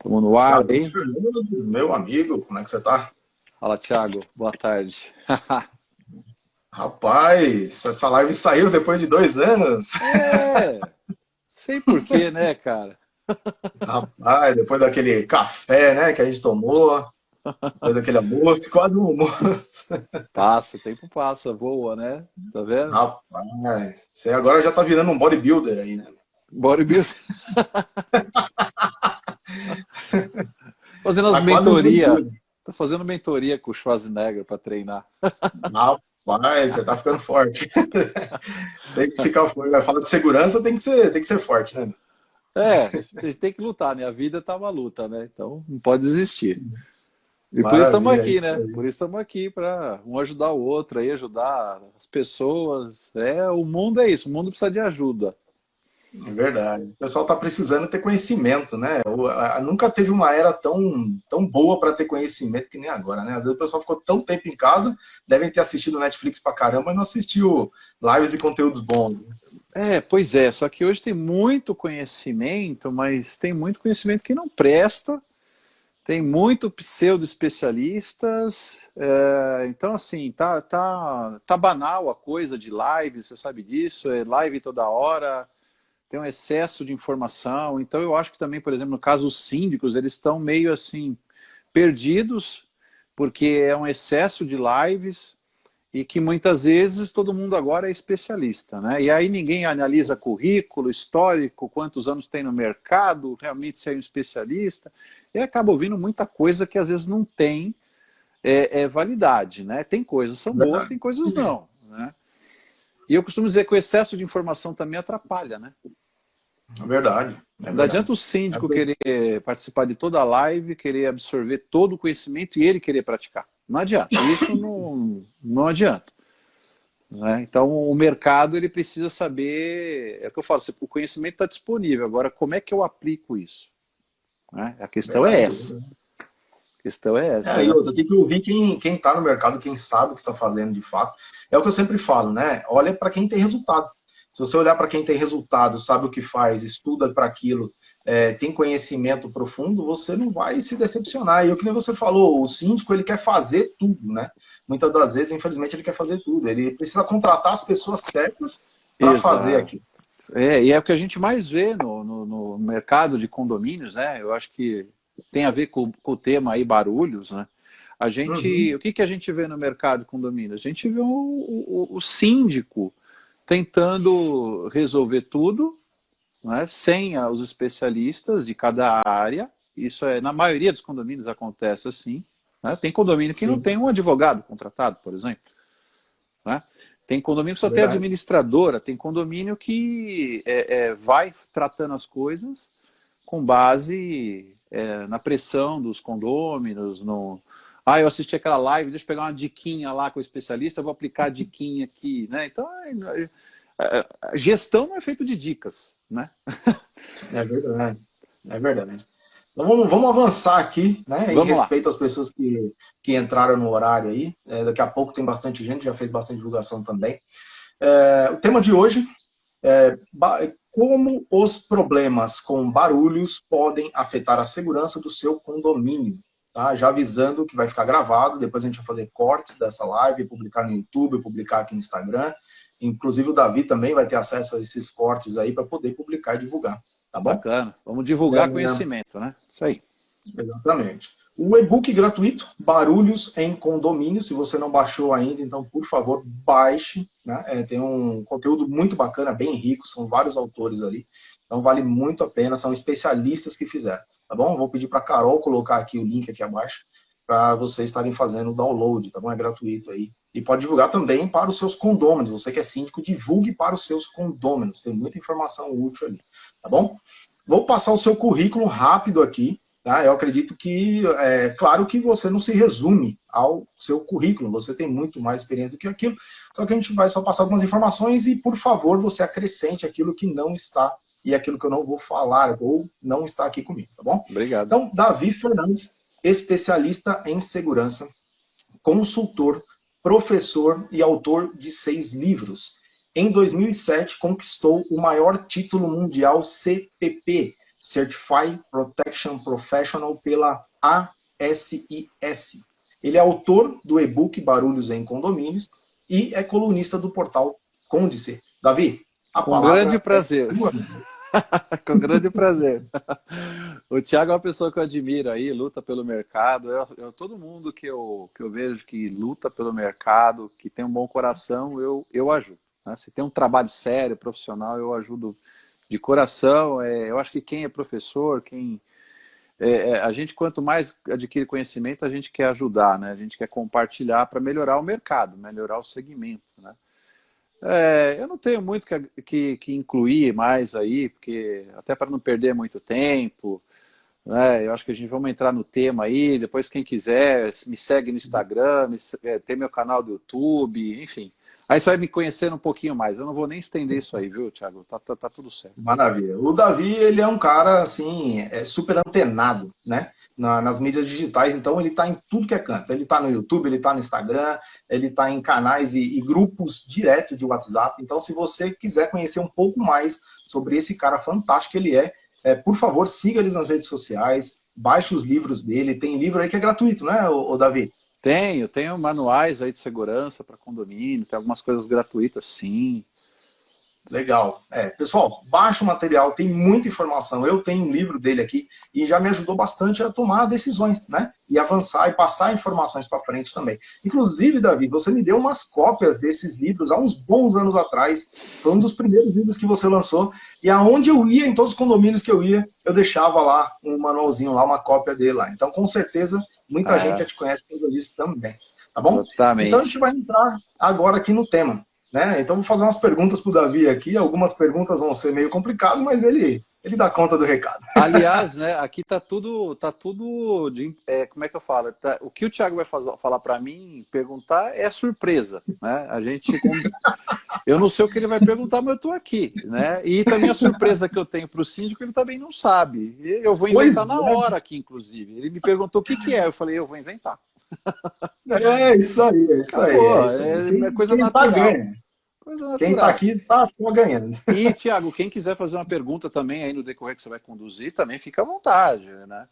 Estamos no ar Davi aí. Fernandes, meu amigo, como é que você tá? Fala, Thiago. Boa tarde. Rapaz, essa live saiu depois de 2 anos. É, sei por quê, né, cara? Rapaz, depois daquele café, né, que a gente tomou, depois daquele almoço, quase um almoço. Passa, o tempo passa, voa, né? Tá vendo? Rapaz, você agora já tá virando um bodybuilder aí, né? Bodybuilder. Fazendo as Tá quase um mentoria. bodybuilder. Tô fazendo mentoria com o Schwarzenegger para treinar. Rapaz, você tá ficando forte. Tem que ficar forte. Vai falar de segurança, tem que ser forte, né? É, a gente tem que lutar, né? A vida tá uma luta, né? Então não pode desistir. E por isso estamos Maravilha, é aqui, isso né? Por aí. isso estamos aqui para um ajudar o outro aí, ajudar as pessoas. É, o mundo é isso, o mundo precisa de ajuda. É verdade. O pessoal está precisando ter conhecimento, né? Nunca teve uma era tão boa para ter conhecimento que nem agora, né? Às vezes o pessoal ficou tão tempo em casa, devem ter assistido Netflix pra caramba, mas não assistiu lives e conteúdos bons, né? É, pois é, só que hoje tem muito conhecimento, mas tem muito conhecimento que não presta, tem muito pseudo-especialistas, então assim, tá banal a coisa de live, você sabe disso, é live toda hora, tem um excesso de informação, então eu acho que também, por exemplo, no caso os síndicos, eles estão meio assim, perdidos, porque é um excesso de lives, e que muitas vezes todo mundo agora é especialista, né? E aí ninguém analisa currículo, histórico, quantos anos tem no mercado, realmente se é um especialista, e acaba ouvindo muita coisa que às vezes não tem validade, né? Tem coisas que são boas, Verdade. tem coisas não, né? E eu costumo dizer que o excesso de informação também atrapalha, né? É verdade. É Não verdade. adianta o síndico querer participar de toda a live, querer absorver todo o conhecimento e ele querer praticar. Não adianta. Isso não adianta. Né? Então, o mercado ele precisa saber, é o que eu falo, o conhecimento está disponível, agora como é que eu aplico isso? Né? A questão é Verdade. essa. A questão é essa, E né? outra, tem que ouvir quem tá no mercado, quem sabe o que está fazendo de fato. É o que eu sempre falo, né? Olha para quem tem resultado. Se você olhar para quem tem resultado, sabe o que faz, estuda para aquilo, tem conhecimento profundo, você não vai se decepcionar. E o que nem você falou, o síndico ele quer fazer tudo, né? Muitas das vezes, infelizmente, ele quer fazer tudo. Ele precisa contratar as pessoas certas para fazer Exato. aquilo. E é o que a gente mais vê no mercado de condomínios, né? Eu acho que tem a ver com o tema aí, barulhos, né? Uhum, O que a gente vê no mercado de condomínios? A gente vê o síndico tentando resolver tudo, né, sem os especialistas de cada área. Isso na maioria dos condomínios acontece assim. Né? Tem condomínio que não sim, tem um advogado contratado, por exemplo. Né? Tem condomínio que só tem verdade. administradora, tem condomínio que vai tratando as coisas com base na pressão dos condôminos, eu assisti aquela live, deixa eu pegar uma diquinha lá com o especialista, vou aplicar a diquinha aqui, né? Então, a gestão não é feita de dicas, né? É verdade. É verdade. Então vamos avançar aqui, né, em Vamos lá. respeito às pessoas que entraram no horário aí. Daqui a pouco tem bastante gente, já fez bastante divulgação também. O tema de hoje é como os problemas com barulhos podem afetar a segurança do seu condomínio. Tá? Já avisando que vai ficar gravado, depois a gente vai fazer cortes dessa live, publicar no YouTube, publicar aqui no Instagram. Inclusive o Davi também vai ter acesso a esses cortes aí para poder publicar e divulgar, tá bom? Bacana. Vamos divulgar conhecimento, né? Isso aí. Exatamente. O e-book gratuito, Barulhos em Condomínio, se você não baixou ainda, então, por favor, baixe. Né? Tem um conteúdo muito bacana, bem rico, são vários autores ali. Então, vale muito a pena, são especialistas que fizeram. Tá bom? Vou pedir para a Carol colocar aqui o link aqui abaixo, para vocês estarem fazendo o download, tá bom? É gratuito aí. E pode divulgar também para os seus condôminos. Você que é síndico, divulgue para os seus condôminos. Tem muita informação útil ali, tá bom? Vou passar o seu currículo rápido aqui. Tá? Eu acredito que, claro que você não se resume ao seu currículo, você tem muito mais experiência do que aquilo, só que a gente vai só passar algumas informações e, por favor, você acrescente aquilo que não está e aquilo que eu não vou falar ou não está aqui comigo, tá bom? Obrigado. Então, Davi Fernandes, especialista em segurança, consultor, professor e autor de 6 livros. Em 2007, conquistou o maior título mundial CPP, Certified Protection Professional pela ASIS. Ele é autor do e-book Barulhos em Condomínios e é colunista do portal Côndice. Davi, a Com palavra grande é prazer. tua. Com grande prazer. O Thiago é uma pessoa que eu admiro aí, luta pelo mercado. Todo mundo que eu vejo que luta pelo mercado, que tem um bom coração, eu ajudo. Né? Se tem um trabalho sério, profissional, eu ajudo de coração. Eu acho que quem é professor, a gente, quanto mais adquire conhecimento, a gente quer ajudar, né? A gente quer compartilhar para melhorar o mercado, melhorar o segmento, né? Eu não tenho muito que incluir mais aí, porque até para não perder muito tempo, né? Eu acho que a gente vamos entrar no tema aí, depois quem quiser, me segue no Instagram, tem meu canal do YouTube, enfim. Aí você vai me conhecendo um pouquinho mais. Eu não vou nem estender isso aí, viu, Thiago? Tá tudo certo. Maravilha. O Davi, ele é um cara, assim, super antenado, né? Nas mídias digitais, então ele está em tudo que é canto. Ele está no YouTube, ele está no Instagram, ele está em canais e grupos direto de WhatsApp. Então, se você quiser conhecer um pouco mais sobre esse cara fantástico que ele por favor, siga eles nas redes sociais, baixe os livros dele. Tem livro aí que é gratuito, né, o Davi? Tenho manuais aí de segurança para condomínio, tem algumas coisas gratuitas, sim. Legal. Pessoal, baixa o material, tem muita informação. Eu tenho um livro dele aqui e já me ajudou bastante a tomar decisões, né? E avançar e passar informações para frente também. Inclusive, Davi, você me deu umas cópias desses livros há uns bons anos atrás. Foi um dos primeiros livros que você lançou. E aonde eu ia, em todos os condomínios que eu ia, eu deixava lá um manualzinho lá, uma cópia dele lá. Então, com certeza, muita gente já te conhece por causa disso também. Tá bom? Então, a gente Totalmente. vai entrar agora aqui no tema. Né? Então vou fazer umas perguntas para o Davi aqui. Algumas perguntas vão ser meio complicadas, mas ele dá conta do recado. Aliás, né, aqui tá tudo como é que eu falo? O que o Thiago vai falar para mim, perguntar, é surpresa, né? Eu não sei o que ele vai perguntar, mas eu estou aqui, né? E também a surpresa que eu tenho para o síndico, ele também não sabe. Eu vou inventar na hora aqui, inclusive. Ele me perguntou o que é, eu falei, eu vou inventar. É isso aí, Acabou, isso aí. é coisa Quem tá natural. ganha. Coisa Quem tá natural. aqui tá só ganhando. E, Thiago, quem quiser fazer uma pergunta também aí no decorrer que você vai conduzir, também fica à vontade, né?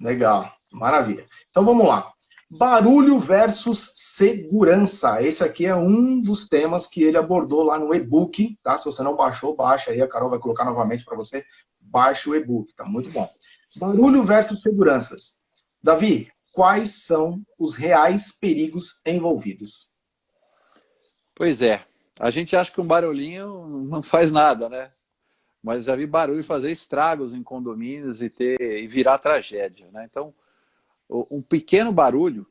Legal, maravilha. Então vamos lá. Barulho versus segurança. Esse aqui é um dos temas que ele abordou lá no e-book, tá? Se você não baixou, baixa aí, a Carol vai colocar novamente para você. Baixe o e-book, tá muito bom. Barulho versus seguranças. Davi, quais são os reais perigos envolvidos? Pois é. A gente acha que um barulhinho não faz nada, né? Mas já vi barulho fazer estragos em condomínios e virar tragédia, né? Então, um pequeno barulho,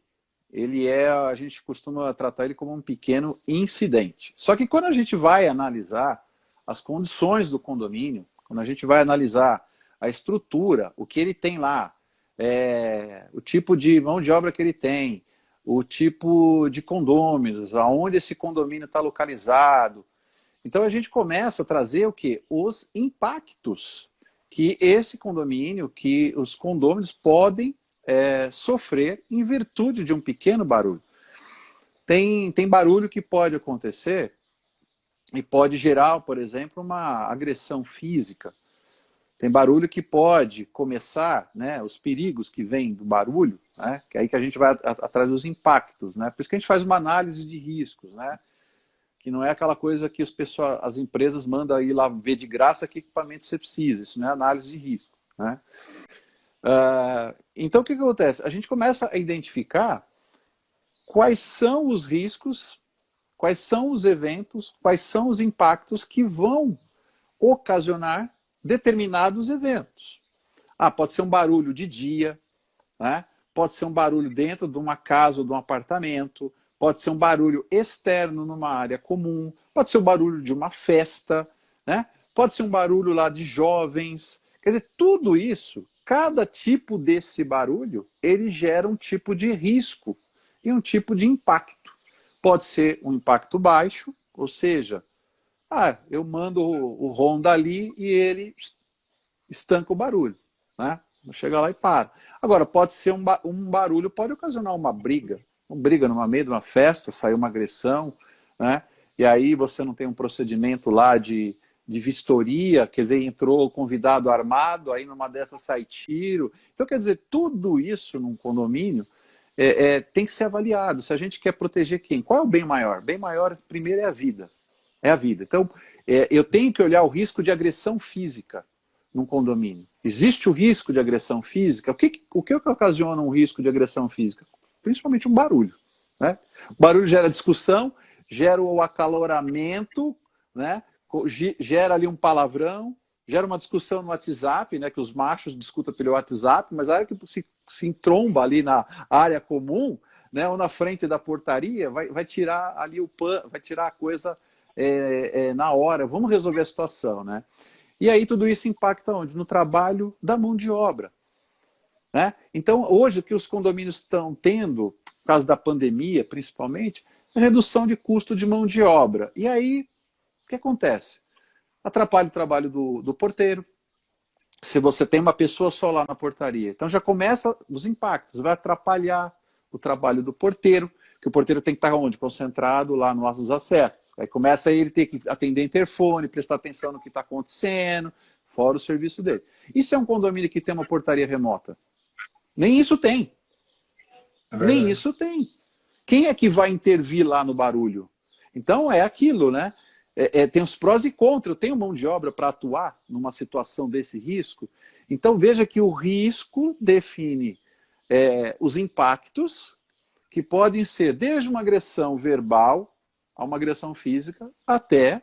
a gente costuma tratar ele como um pequeno incidente. Só que quando a gente vai analisar as condições do condomínio, quando a gente vai analisar a estrutura, o que ele tem lá, o tipo de mão de obra que ele tem, o tipo de condôminos, aonde esse condomínio está localizado. Então a gente começa a trazer o quê? Os impactos que esse condomínio, que os condôminos podem sofrer em virtude de um pequeno barulho. Tem barulho que pode acontecer e pode gerar, por exemplo, uma agressão física. Tem barulho que pode começar, né, os perigos que vêm do barulho, né, que é aí que a gente vai atrás dos impactos, né, por isso que a gente faz uma análise de riscos, né, que não é aquela coisa que as empresas mandam ir lá ver de graça que equipamento você precisa, isso não é análise de risco, né. Então o que acontece? A gente começa a identificar quais são os riscos, quais são os eventos, quais são os impactos que vão ocasionar determinados eventos. Pode ser um barulho de dia, né? Pode ser um barulho dentro de uma casa ou de um apartamento, pode ser um barulho externo numa área comum, pode ser um barulho de uma festa, né? Pode ser um barulho lá de jovens. Quer dizer, tudo isso, cada tipo desse barulho, ele gera um tipo de risco e um tipo de impacto. Pode ser um impacto baixo, ou seja, eu mando o Honda ali e ele estanca o barulho, né? Chega lá e para. Agora, pode ser um barulho, pode ocasionar uma briga no meio de uma festa, sair uma agressão, né? E aí você não tem um procedimento lá de de vistoria, quer dizer, entrou convidado armado, aí numa dessas sai tiro. Então, quer dizer, tudo isso num condomínio tem que ser avaliado. Se a gente quer proteger quem? Qual é o bem maior? O bem maior, primeiro, é a vida. É a vida. Então, eu tenho que olhar o risco de agressão física num condomínio. Existe o risco de agressão física? O que ocasiona um risco de agressão física? Principalmente um barulho. Né? O barulho gera discussão, gera o acaloramento, né? Gera ali um palavrão, gera uma discussão no WhatsApp, né? Que os machos discutem pelo WhatsApp, mas a hora que se entromba ali na área comum, né? Ou na frente da portaria, vai tirar ali vai tirar a coisa na hora. Vamos resolver a situação, né? E aí tudo isso impacta onde? No trabalho da mão de obra. Né? Então, hoje, o que os condomínios estão tendo, por causa da pandemia, principalmente, é redução de custo de mão de obra. E aí, o que acontece? Atrapalha o trabalho do porteiro, se você tem uma pessoa só lá na portaria. Então, já começa os impactos. Vai atrapalhar o trabalho do porteiro, que o porteiro tem que estar onde? Concentrado lá nos acessos. Aí começa ele ter que atender interfone, prestar atenção no que está acontecendo, fora o serviço dele. E se é um condomínio que tem uma portaria remota? Nem isso tem. Nem isso tem. Quem é que vai intervir lá no barulho? Então é aquilo, né? Tem os prós e contras. Eu tenho mão de obra para atuar numa situação desse risco. Então veja que o risco define os impactos, que podem ser desde uma agressão verbal a uma agressão física até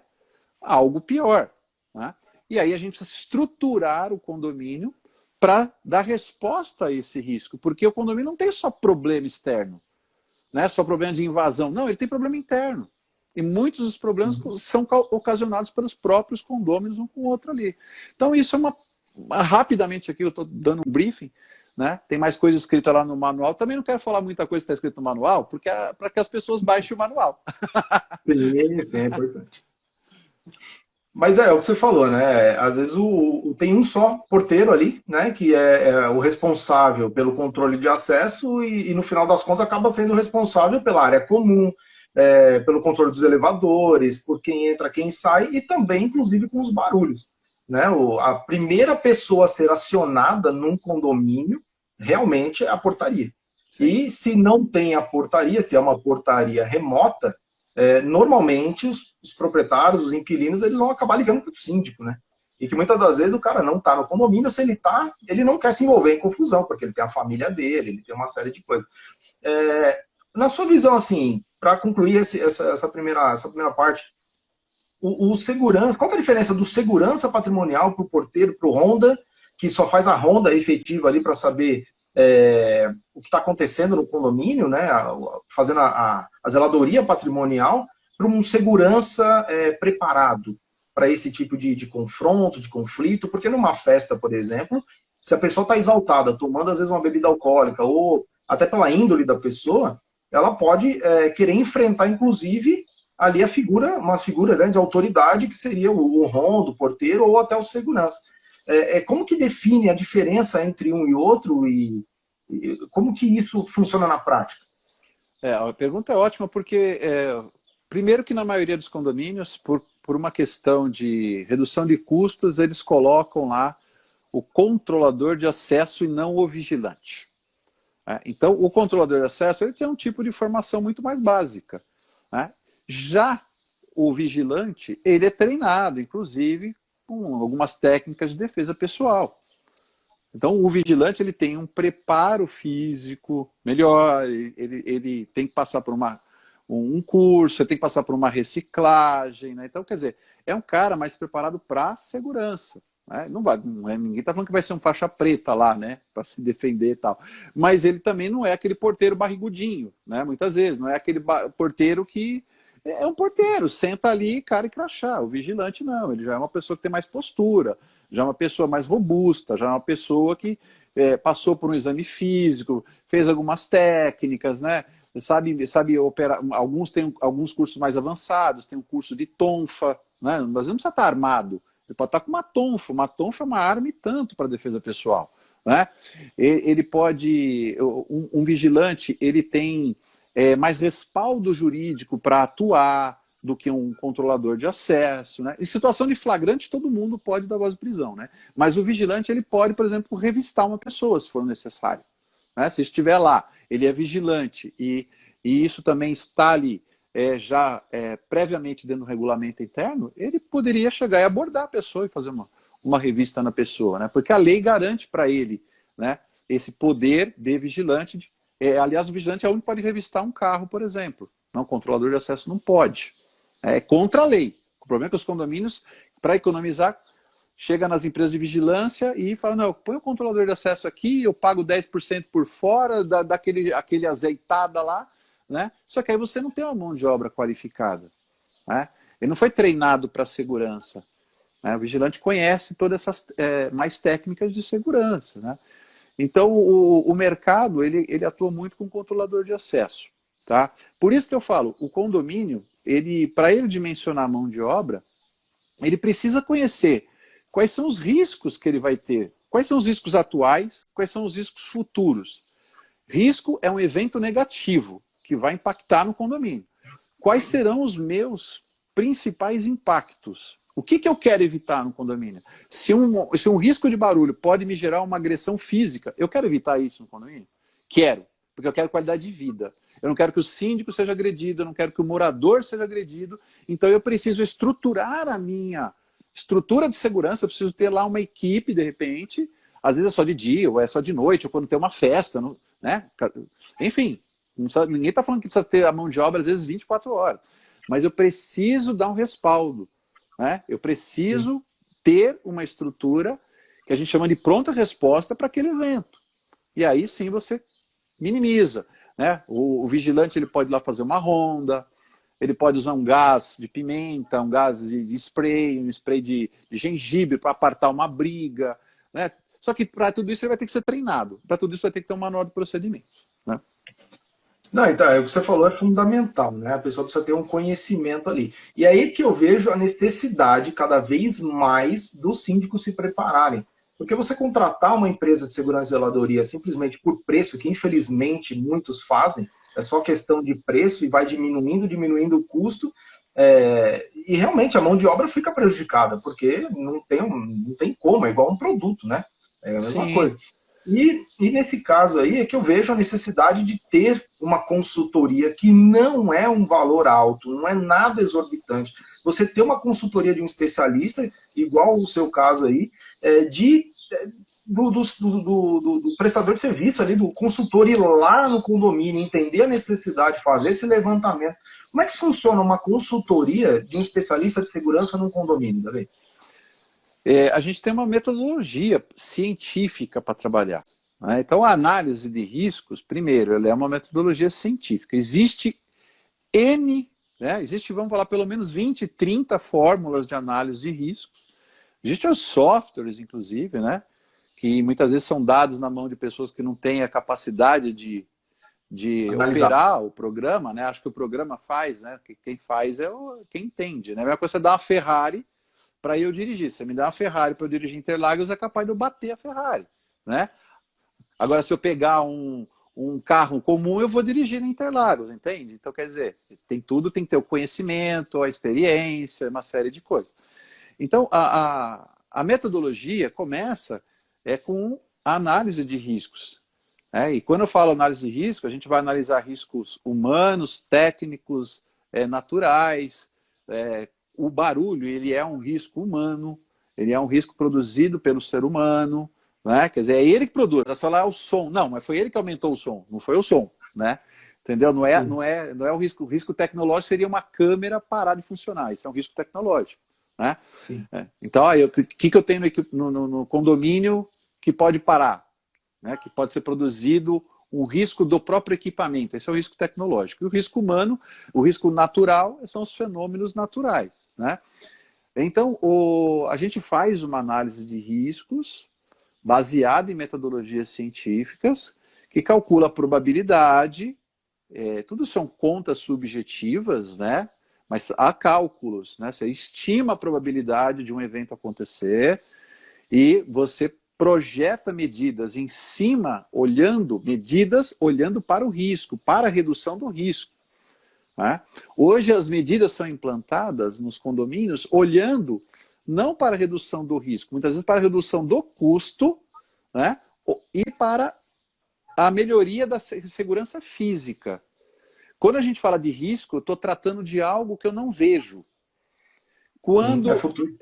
algo pior. Né? E aí a gente precisa estruturar o condomínio para dar resposta a esse risco, porque o condomínio não tem só problema externo, né? Só problema de invasão. Não, ele tem problema interno. E muitos dos problemas são ocasionados pelos próprios condôminos um com o outro ali. Então isso é rapidamente aqui, eu estou dando um briefing, né? Tem mais coisa escrita lá no manual. Também não quero falar muita coisa que está escrita no manual, porque para que as pessoas baixem o manual. Sim, é importante. Mas é o que você falou, né? Às vezes tem um só porteiro ali, né? Que é o responsável pelo controle de acesso e no final das contas acaba sendo responsável pela área comum, pelo controle dos elevadores, por quem entra, quem sai e também, inclusive, com os barulhos. Né? A primeira pessoa a ser acionada num condomínio realmente é a portaria. Sim. E se não tem a portaria, se é uma portaria remota, normalmente os proprietários, os inquilinos, eles vão acabar ligando para o síndico, né? E que muitas das vezes o cara não está no condomínio, se ele está, ele não quer se envolver em confusão, porque ele tem a família dele, ele tem uma série de coisas. Na sua visão, assim, para concluir essa primeira parte, o segurança, qual que é a diferença do segurança patrimonial para o porteiro, para o ronda, que só faz a ronda efetiva ali para saber o que está acontecendo no condomínio, né, fazendo a zeladoria patrimonial, para um segurança preparado para esse tipo de confronto, de conflito, porque numa festa, por exemplo, se a pessoa está exaltada, tomando às vezes uma bebida alcoólica, ou até pela índole da pessoa, ela pode querer enfrentar, inclusive, ali uma figura, né, de autoridade, que seria o rondo, o porteiro, ou até o segurança. Como que define a diferença entre um e outro e como que isso funciona na prática? A pergunta é ótima porque, primeiro que na maioria dos condomínios, por uma questão de redução de custos, eles colocam lá o controlador de acesso e não o vigilante. Então, o controlador de acesso ele tem um tipo de formação muito mais básica. Né? Já o vigilante, ele é treinado, inclusive, com algumas técnicas de defesa pessoal. Então, o vigilante ele tem um preparo físico melhor, ele tem que passar por um curso, ele tem que passar por uma reciclagem. Né? Então, quer dizer, é um cara mais preparado para segurança. Né? Ninguém está falando que vai ser um faixa preta lá, né, para se defender e tal. Mas ele também não é aquele porteiro barrigudinho, né? Muitas vezes. Não é aquele porteiro que... É um porteiro, senta ali, cara e crachá. O vigilante não, ele já é uma pessoa que tem mais postura, já é uma pessoa mais robusta, já é uma pessoa que passou por um exame físico, fez algumas técnicas, né? Sabe operar. Alguns têm alguns cursos mais avançados, tem um curso de tonfa, né? Mas não precisa estar armado, ele pode estar com uma tonfa. Uma tonfa é uma arma e tanto para defesa pessoal. Né? Ele pode. Um vigilante, ele tem mais respaldo jurídico para atuar, do que um controlador de acesso, né? Em situação de flagrante, todo mundo pode dar voz de prisão, né? Mas o vigilante, ele pode, por exemplo, revistar uma pessoa, se for necessário, né? Se estiver lá, ele é vigilante e isso também está ali já previamente dentro do regulamento interno, ele poderia chegar e abordar a pessoa e fazer uma revista na pessoa, né? Porque a lei garante para ele, né, esse poder de vigilante. Aliás, o vigilante é o único que pode revistar um carro, por exemplo. Não, o controlador de acesso não pode. É contra a lei. O problema é que os condomínios, para economizar, chega nas empresas de vigilância e fala, não, põe o controlador de acesso aqui, eu pago 10% por fora, daquele azeitada lá, né? Só que aí você não tem uma mão de obra qualificada, né? Ele não foi treinado para segurança, né? O vigilante conhece todas essas mais técnicas de segurança, né? Então, o mercado, ele atua muito com controlador de acesso, tá? Por isso que eu falo, o condomínio, para ele dimensionar a mão de obra, ele precisa conhecer quais são os riscos que ele vai ter, quais são os riscos atuais, quais são os riscos futuros. Risco é um evento negativo que vai impactar no condomínio. Quais serão os meus principais impactos? O que eu quero evitar no condomínio? Se um risco de barulho pode me gerar uma agressão física, eu quero evitar isso no condomínio? Quero, porque eu quero qualidade de vida. Eu não quero que o síndico seja agredido, eu não quero que o morador seja agredido. Então eu preciso estruturar a minha estrutura de segurança, eu preciso ter lá uma equipe, de repente, às vezes é só de dia, ou é só de noite, ou quando tem uma festa, né? Enfim, ninguém está falando que precisa ter a mão de obra, às vezes, 24 horas. Mas eu preciso dar um respaldo, né? Eu preciso ter uma estrutura que a gente chama de pronta resposta para aquele evento. E aí sim você minimiza, né? O vigilante, ele pode ir lá fazer uma ronda, ele pode usar um gás de pimenta, um gás de spray, um spray de gengibre para apartar uma briga, né? Só que para tudo isso ele vai ter que ser treinado. Para tudo isso vai ter que ter um manual de procedimentos, né? Não, então, o que você falou é fundamental, né? A pessoa precisa ter um conhecimento ali. E é aí que eu vejo a necessidade cada vez mais dos síndicos se prepararem. Porque você contratar uma empresa de segurança e zeladoria simplesmente por preço, que infelizmente muitos fazem, é só questão de preço e vai diminuindo o custo, e realmente a mão de obra fica prejudicada, porque não tem como, é igual um produto, né? É a mesma Sim. coisa. E nesse caso aí é que eu vejo a necessidade de ter uma consultoria que não é um valor alto, não é nada exorbitante. Você ter uma consultoria de um especialista, igual o seu caso aí, do prestador de serviço ali, do consultor ir lá no condomínio, entender a necessidade, fazer esse levantamento. Como é que funciona uma consultoria de um especialista de segurança num condomínio, Davi? A gente tem uma metodologia científica para trabalhar, né? Então, a análise de riscos, primeiro, ela é uma metodologia científica. Existe vamos falar, pelo menos 20, 30 fórmulas de análise de riscos. Existem os softwares, inclusive, né? Que muitas vezes são dados na mão de pessoas que não têm a capacidade de operar o programa, né? Acho que o programa faz, né? Quem faz é quem entende, né? A mesma coisa é dar uma Ferrari para eu dirigir. Se você me dá uma Ferrari para eu dirigir Interlagos, é capaz de eu bater a Ferrari, né? Agora, se eu pegar um carro comum, eu vou dirigir em Interlagos, entende? Então, quer dizer, tem que ter o conhecimento, a experiência, uma série de coisas. Então, a metodologia começa com a análise de riscos, né? E quando eu falo análise de risco, a gente vai analisar riscos humanos, técnicos, naturais. O barulho, ele é um risco humano, ele é um risco produzido pelo ser humano, né? Quer dizer, é ele que produz. Você fala, o som. Não, mas foi ele que aumentou o som, não foi o som, né? Entendeu? Não é o risco. O risco tecnológico seria uma câmera parar de funcionar. Isso é um risco tecnológico, né? Sim. Então, o que eu tenho no condomínio que pode parar, né? Que pode ser produzido um risco do próprio equipamento. Esse é o risco tecnológico. E o risco humano, o risco natural, são os fenômenos naturais, né? Então, a gente faz uma análise de riscos baseada em metodologias científicas que calcula a probabilidade, tudo são contas subjetivas, né? Mas há cálculos, né? Você estima a probabilidade de um evento acontecer e você projeta medidas em cima, olhando para o risco, para a redução do risco. né? Hoje as medidas são implantadas nos condomínios olhando não para a redução do risco, muitas vezes para a redução do custo, né? E para a melhoria da segurança física. Quando a gente fala de risco, eu estou tratando de algo que eu não vejo. Quando É futuro.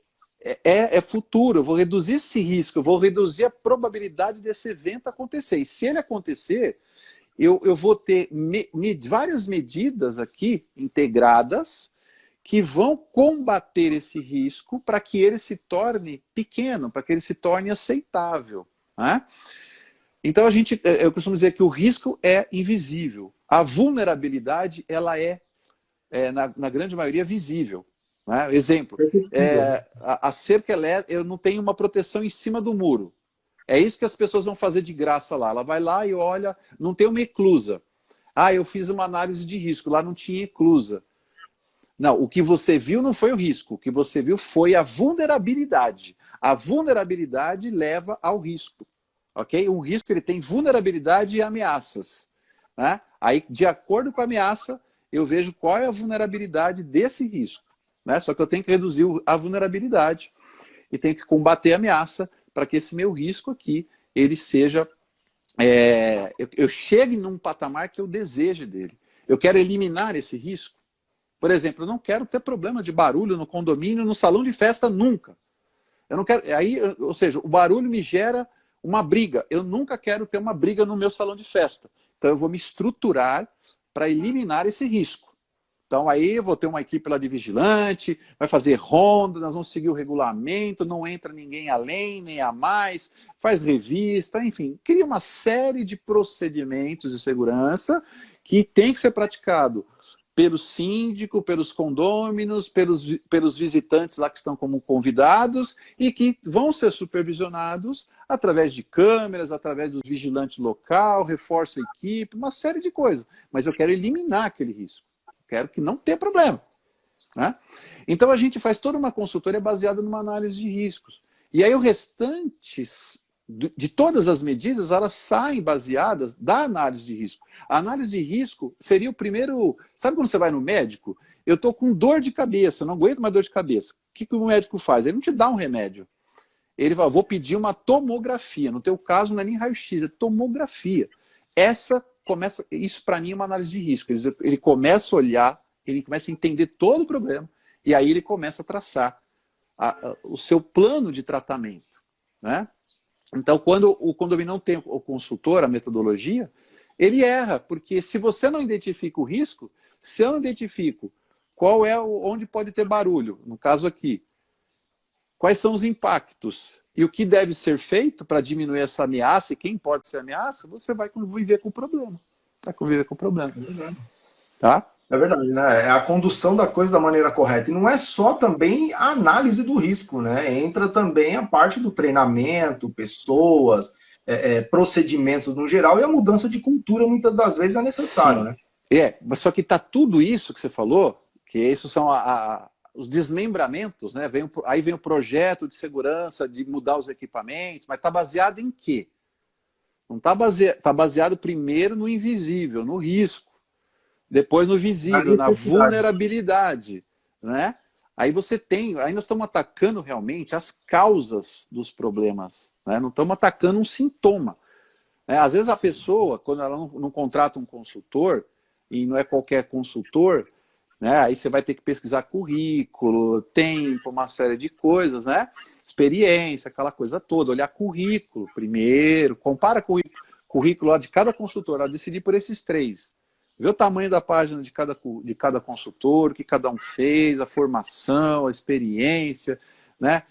é futuro, eu vou reduzir esse risco, eu vou reduzir a probabilidade desse evento acontecer. E se ele acontecer, eu vou ter várias medidas aqui integradas que vão combater esse risco para que ele se torne pequeno, para que ele se torne aceitável, né? Então eu costumo dizer que o risco é invisível. A vulnerabilidade, ela na grande maioria, visível, né? Exemplo, a cerca elétrica, eu não tenho uma proteção em cima do muro. É isso que as pessoas vão fazer de graça lá. Ela vai lá e olha, não tem uma eclusa. Ah, eu fiz uma análise de risco, lá não tinha eclusa. Não, o que você viu não foi o risco, o que você viu foi a vulnerabilidade. A vulnerabilidade leva ao risco. Ok? Um risco, ele tem vulnerabilidade e ameaças, né? Aí, de acordo com a ameaça, eu vejo qual é a vulnerabilidade desse risco, né? Só que eu tenho que reduzir a vulnerabilidade e tenho que combater a ameaça para que esse meu risco aqui, ele seja... eu chegue num patamar que eu deseje dele. Eu quero eliminar esse risco. Por exemplo, eu não quero ter problema de barulho no condomínio, no salão de festa, nunca. Eu não quero... ou seja, o barulho me gera uma briga. Eu nunca quero ter uma briga no meu salão de festa. Então eu vou me estruturar para eliminar esse risco. Então aí eu vou ter uma equipe lá de vigilante, vai fazer ronda, nós vamos seguir o regulamento, não entra ninguém além, nem a mais, faz revista, enfim, cria uma série de procedimentos de segurança que tem que ser praticado pelo síndico, pelos condôminos, pelos visitantes lá que estão como convidados e que vão ser supervisionados através de câmeras, através dos vigilantes local, reforça a equipe, uma série de coisas. Mas eu quero eliminar aquele risco. Quero que não tenha problema, né? Então a gente faz toda uma consultoria baseada numa análise de riscos. E aí o restante de todas as medidas, elas saem baseadas da análise de risco. A análise de risco seria o primeiro... Sabe quando você vai no médico? Eu estou com dor de cabeça, não aguento mais dor de cabeça. O que o médico faz? Ele não te dá um remédio. Ele fala, vou pedir uma tomografia. No teu caso, não é nem raio-x, é tomografia. Isso para mim é uma análise de risco. Ele começa a olhar, ele começa a entender todo o problema, e aí ele começa a traçar o seu plano de tratamento, né? Então, quando o condomínio não tem o consultor, a metodologia, ele erra, porque se você não identifica o risco, se eu não identifico onde pode ter barulho, no caso aqui, quais são os impactos e o que deve ser feito para diminuir essa ameaça e quem pode ser ameaça, você vai conviver com o problema. Vai conviver com o problema. Tá? É verdade, né? É a condução da coisa da maneira correta. E não é só também a análise do risco, né? Entra também a parte do treinamento, pessoas, procedimentos no geral, e a mudança de cultura muitas das vezes é necessário, né? Só que tá tudo isso que você falou, que isso são os desmembramentos, né? Aí vem o projeto de segurança, de mudar os equipamentos, mas tá baseado em quê? Não tá baseado primeiro no invisível, no risco. Depois no visível, na vulnerabilidade, né? Aí nós estamos atacando realmente as causas dos problemas, né? Não estamos atacando um sintoma, né? Às vezes a pessoa, quando ela não contrata um consultor, e não é qualquer consultor, né? Aí você vai ter que pesquisar currículo, tempo, uma série de coisas, né? Experiência, aquela coisa toda, olhar currículo primeiro, compara currículo lá de cada consultor, decidir por esses 3. Ver o tamanho da página de cada consultor, o que cada um fez, a formação, a experiência, né?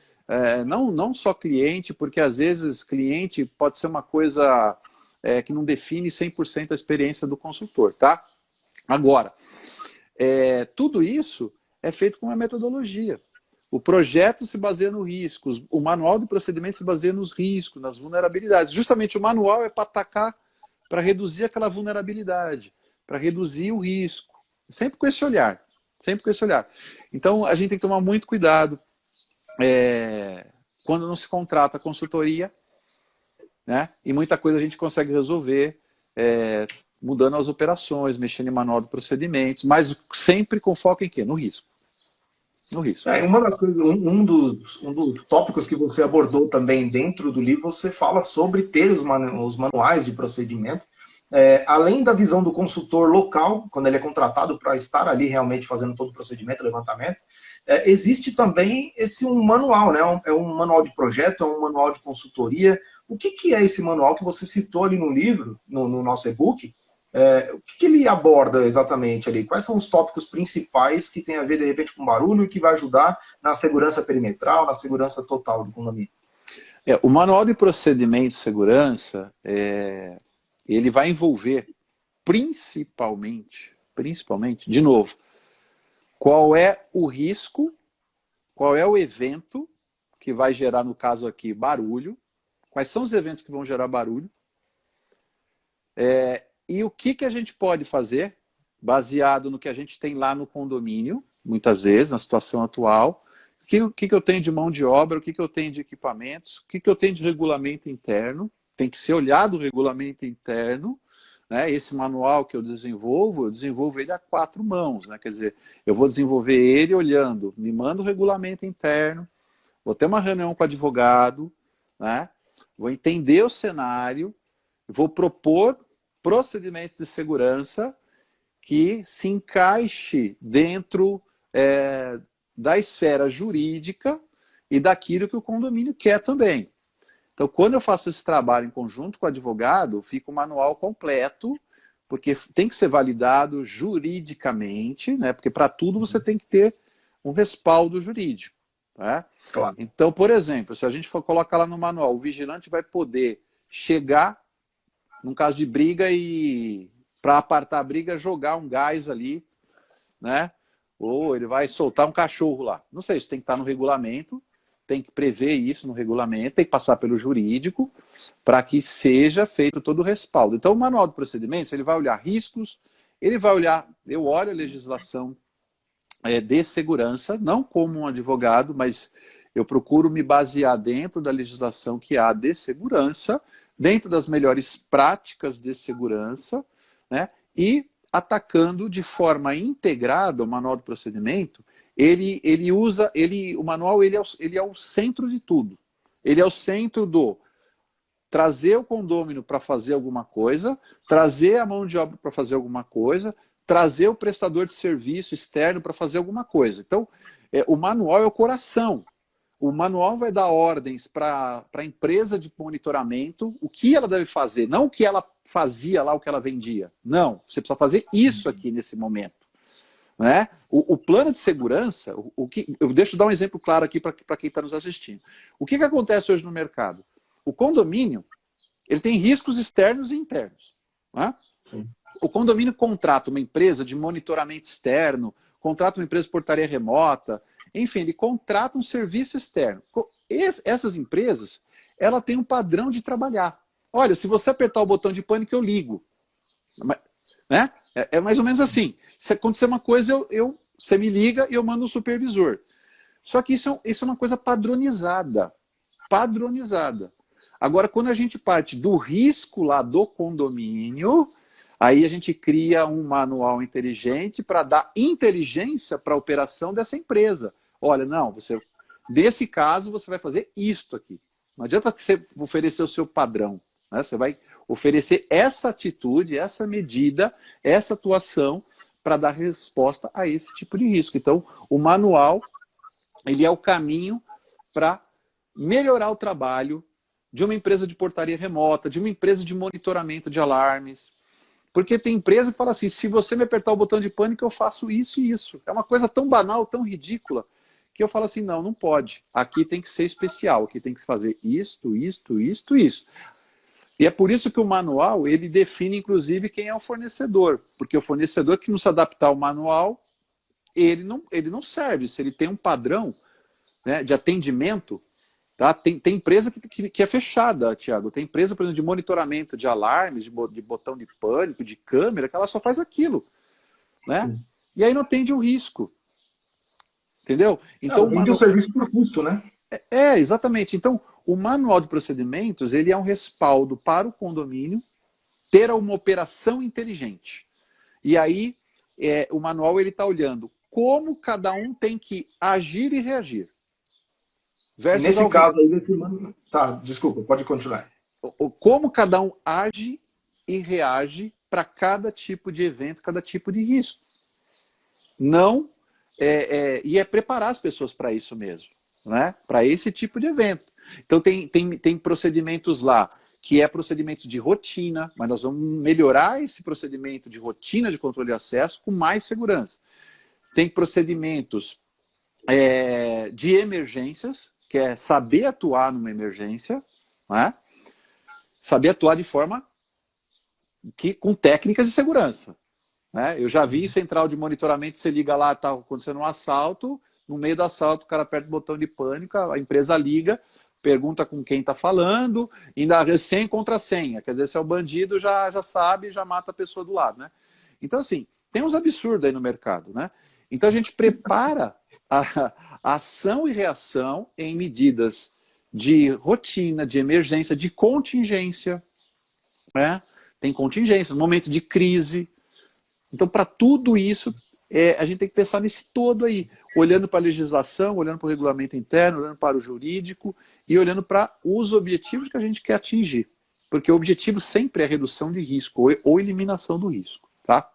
Não só cliente, porque às vezes cliente pode ser uma coisa que não define 100% a experiência do consultor, tá? Agora, tudo isso é feito com uma metodologia. O projeto se baseia nos riscos, o manual de procedimento se baseia nos riscos, nas vulnerabilidades. Justamente o manual é para atacar, para reduzir aquela vulnerabilidade, para reduzir o risco, sempre com esse olhar, sempre com esse olhar. Então, a gente tem que tomar muito cuidado quando não se contrata consultoria, né? E muita coisa a gente consegue resolver mudando as operações, mexendo em manual de procedimentos, mas sempre com foco em quê? No risco. No risco. Uma das coisas, um dos tópicos que você abordou também dentro do livro, você fala sobre ter os manuais de procedimento. Além da visão do consultor local, quando ele é contratado para estar ali realmente fazendo todo o procedimento, levantamento, existe também um manual, né? É um manual de projeto, é um manual de consultoria. O que é esse manual que você citou ali no livro, no nosso e-book? O que ele aborda exatamente ali? Quais são os tópicos principais que tem a ver, de repente, com barulho e que vai ajudar na segurança perimetral, na segurança total do condomínio? O manual de procedimento de segurança, ele vai envolver principalmente, de novo, qual é o risco, qual é o evento que vai gerar, no caso aqui, barulho, quais são os eventos que vão gerar barulho, e o que a gente pode fazer, baseado no que a gente tem lá no condomínio, muitas vezes, na situação atual, o que eu tenho de mão de obra, o que eu tenho de equipamentos, o que eu tenho de regulamento interno, tem que ser olhado o regulamento interno, né? Esse manual que eu desenvolvo ele a 4 mãos, né? Quer dizer, eu vou desenvolver ele olhando, me manda o regulamento interno, vou ter uma reunião com o advogado, né? Vou entender o cenário, vou propor procedimentos de segurança que se encaixe dentro da esfera jurídica e daquilo que o condomínio quer também. Então, quando eu faço esse trabalho em conjunto com o advogado, fica o manual completo, porque tem que ser validado juridicamente, né? Porque para tudo você tem que ter um respaldo jurídico. Né? Claro. Então, por exemplo, se a gente for colocar lá no manual, o vigilante vai poder chegar, num caso de briga, e para apartar a briga, jogar um gás ali, né? Ou ele vai soltar um cachorro lá. Não sei, isso tem que estar no regulamento, tem que prever isso no regulamento, tem que passar pelo jurídico para que seja feito todo o respaldo. Então, o manual de procedimentos, ele vai olhar riscos, ele vai olhar, eu olho a legislação de segurança, não como um advogado, mas eu procuro me basear dentro da legislação que há de segurança, dentro das melhores práticas de segurança, né? E atacando de forma integrada o manual de procedimento, o manual ele é o centro de tudo. Ele é o centro do trazer o condômino para fazer alguma coisa, trazer a mão de obra para fazer alguma coisa, trazer o prestador de serviço externo para fazer alguma coisa. Então, o manual é o coração. O manual vai dar ordens para a empresa de monitoramento, o que ela deve fazer, não o que ela fazia lá, o que ela vendia. Não, você precisa fazer isso aqui nesse momento. Né? O plano de segurança, eu deixo dar um exemplo claro aqui para quem está nos assistindo. O que acontece hoje no mercado? O condomínio, ele tem riscos externos e internos. Né? Sim. O condomínio contrata uma empresa de monitoramento externo, contrata uma empresa de portaria remota, enfim, ele contrata um serviço externo. Essas empresas, ela tem um padrão de trabalhar. Olha, se você apertar o botão de pânico, eu ligo. Né? É mais ou menos assim. Se acontecer uma coisa, você me liga e eu mando um supervisor. Só que isso é uma coisa padronizada. Padronizada. Agora, quando a gente parte do risco lá do condomínio, aí a gente cria um manual inteligente para dar inteligência para a operação dessa empresa. Olha, não, nesse caso você vai fazer isto aqui. Não adianta que você oferecer o seu padrão. Né? Você vai oferecer essa atitude, essa medida, essa atuação para dar resposta a esse tipo de risco. Então, o manual ele é o caminho para melhorar o trabalho de uma empresa de portaria remota, de uma empresa de monitoramento de alarmes. Porque tem empresa que fala assim, se você me apertar o botão de pânico, eu faço isso e isso. É uma coisa tão banal, tão ridícula, que eu falo assim, não pode. Aqui tem que ser especial, aqui tem que fazer isto. E é por isso que o manual, ele define, inclusive, quem é o fornecedor. Porque o fornecedor que não se adaptar ao manual, ele não serve. Se ele tem um padrão, né, de atendimento, tá? Tem empresa que é fechada, Thiago. Tem empresa, por exemplo, de monitoramento de alarmes, de botão de pânico, de câmera, que ela só faz aquilo. Né? E aí não atende o risco. Entendeu? Então, vende o serviço por custo, né? Exatamente. Então, o manual de procedimentos, ele é um respaldo para o condomínio, ter uma operação inteligente. E aí, o manual está olhando como cada um tem que agir e reagir. E nesse caso aí, tá, desculpa, pode continuar. Como cada um age e reage para cada tipo de evento, cada tipo de risco. Não, e preparar as pessoas para isso mesmo, né? Para esse tipo de evento. Então tem procedimentos lá, que procedimentos de rotina, mas nós vamos melhorar esse procedimento de rotina de controle de acesso com mais segurança. Tem procedimentos de emergências, que é saber atuar numa emergência, né? Saber atuar de forma com técnicas de segurança. Né? Eu já vi central de monitoramento, você liga lá, está acontecendo um assalto, no meio do assalto o cara aperta o botão de pânico, a empresa liga, pergunta com quem está falando, ainda senha contra senha, quer dizer, se é o bandido já sabe, já mata a pessoa do lado. Né? Então assim, tem uns absurdos aí no mercado. Né? Então a gente prepara a ação e reação em medidas de rotina, de emergência, de contingência. Né? Tem contingência, no momento de crise. Então, para tudo isso, a gente tem que pensar nesse todo aí, olhando para a legislação, olhando para o regulamento interno, olhando para o jurídico e olhando para os objetivos que a gente quer atingir. Porque o objetivo sempre é redução de risco ou eliminação do risco. Tá?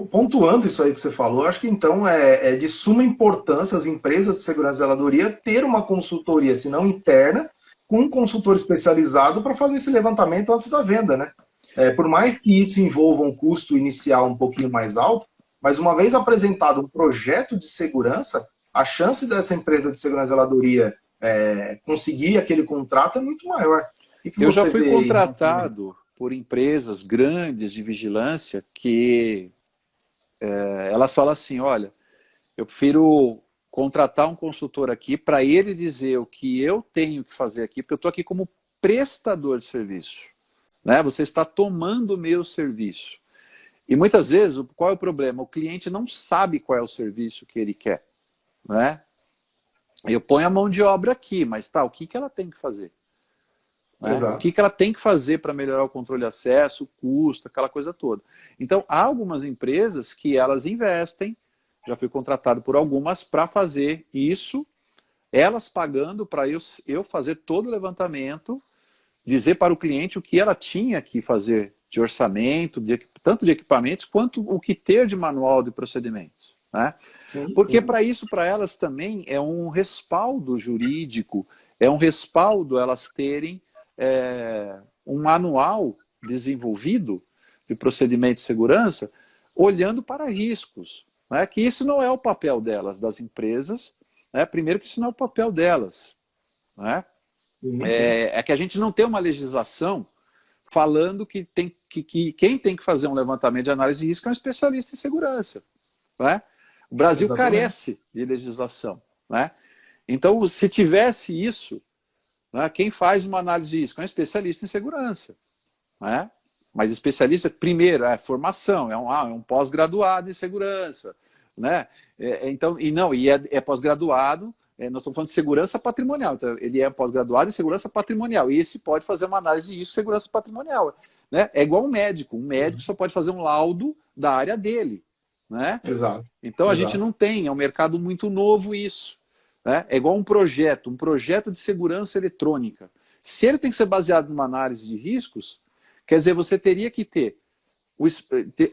Pontuando isso aí que você falou, acho que então é de suma importância as empresas de segurança e zeladoria ter uma consultoria, se não interna, com um consultor especializado para fazer esse levantamento antes da venda, né? Por mais que isso envolva um custo inicial um pouquinho mais alto, mas uma vez apresentado um projeto de segurança, a chance dessa empresa de segurança e zeladoria conseguir aquele contrato é muito maior. Eu já fui contratado por empresas grandes de vigilância que elas falam assim, olha, eu prefiro contratar um consultor aqui para ele dizer o que eu tenho que fazer aqui, porque eu estou aqui como prestador de serviço. Né? Você está tomando o meu serviço. E muitas vezes, qual é o problema? O cliente não sabe qual é o serviço que ele quer. Né? Eu ponho a mão de obra aqui, mas o que ela tem que fazer? Né? O que ela tem que fazer para melhorar o controle de acesso, o custo, aquela coisa toda. Então, há algumas empresas que elas investem, já fui contratado por algumas, para fazer isso, elas pagando para eu fazer todo o levantamento, dizer para o cliente o que ela tinha que fazer de orçamento, tanto de equipamentos, quanto o que ter de manual de procedimentos. Né? Sim, porque para isso, para elas também, é um respaldo jurídico, é um respaldo elas terem um manual desenvolvido de procedimento de segurança, olhando para riscos. Né? Que isso não é o papel delas, das empresas. Né? Primeiro que isso não é o papel delas. Né? É que a gente não tem uma legislação falando que quem tem que fazer um levantamento de análise de risco é um especialista em segurança. Né? O Brasil carece de legislação. Né? Então, se tivesse isso, né, quem faz uma análise de risco é um especialista em segurança. Né? Mas especialista, primeiro, formação, é um pós-graduado em segurança. Né? É pós-graduado, nós estamos falando de segurança patrimonial, então ele é pós-graduado em segurança patrimonial, e esse pode fazer uma análise de risco de segurança patrimonial. Né? É igual um médico só pode fazer um laudo da área dele. Né? Exato. Então a gente não tem, é um mercado muito novo isso. Né? É igual um projeto de segurança eletrônica. Se ele tem que ser baseado numa análise de riscos, quer dizer, você teria que ter,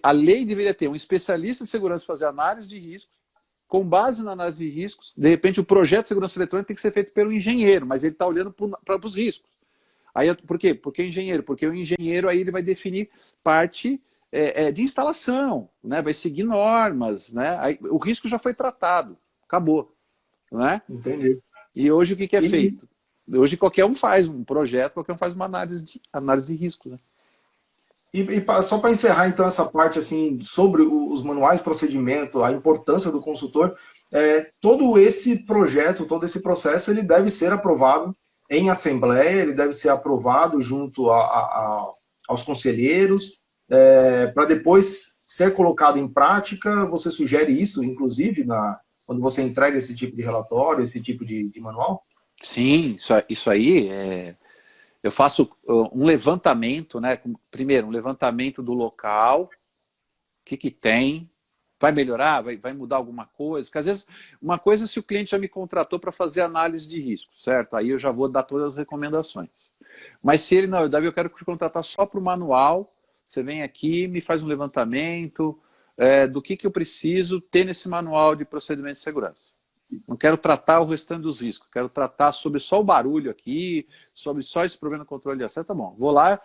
a lei deveria ter um especialista de segurança fazer análise de riscos, com base na análise de riscos, de repente o projeto de segurança eletrônica tem que ser feito pelo engenheiro, mas ele está olhando para os riscos. Aí, por quê? Porque engenheiro? Porque o engenheiro aí ele vai definir parte de instalação, né? Vai seguir normas, né? Aí, o risco já foi tratado, acabou. Né? Entendi. E hoje o que é feito? Hoje qualquer um faz um projeto, qualquer um faz uma análise de riscos. Né? E só para encerrar então essa parte assim sobre os manuais de procedimento, a importância do consultor, todo esse projeto, todo esse processo, ele deve ser aprovado em assembleia, ele deve ser aprovado junto aos conselheiros, para depois ser colocado em prática. Você sugere isso, inclusive, quando você entrega esse tipo de relatório, esse tipo de manual? Sim, isso aí Eu faço um levantamento, né? Primeiro, um levantamento do local, o que tem, vai melhorar, vai mudar alguma coisa? Porque às vezes, uma coisa é se o cliente já me contratou para fazer análise de risco, certo? Aí eu já vou dar todas as recomendações. Mas se ele, não, Davi, eu quero te contratar só para o manual, você vem aqui, me faz um levantamento do que eu preciso ter nesse manual de procedimento de segurança. Não quero tratar o restante dos riscos, quero tratar sobre só o barulho aqui, sobre só esse problema de controle de acesso, tá bom. Vou lá,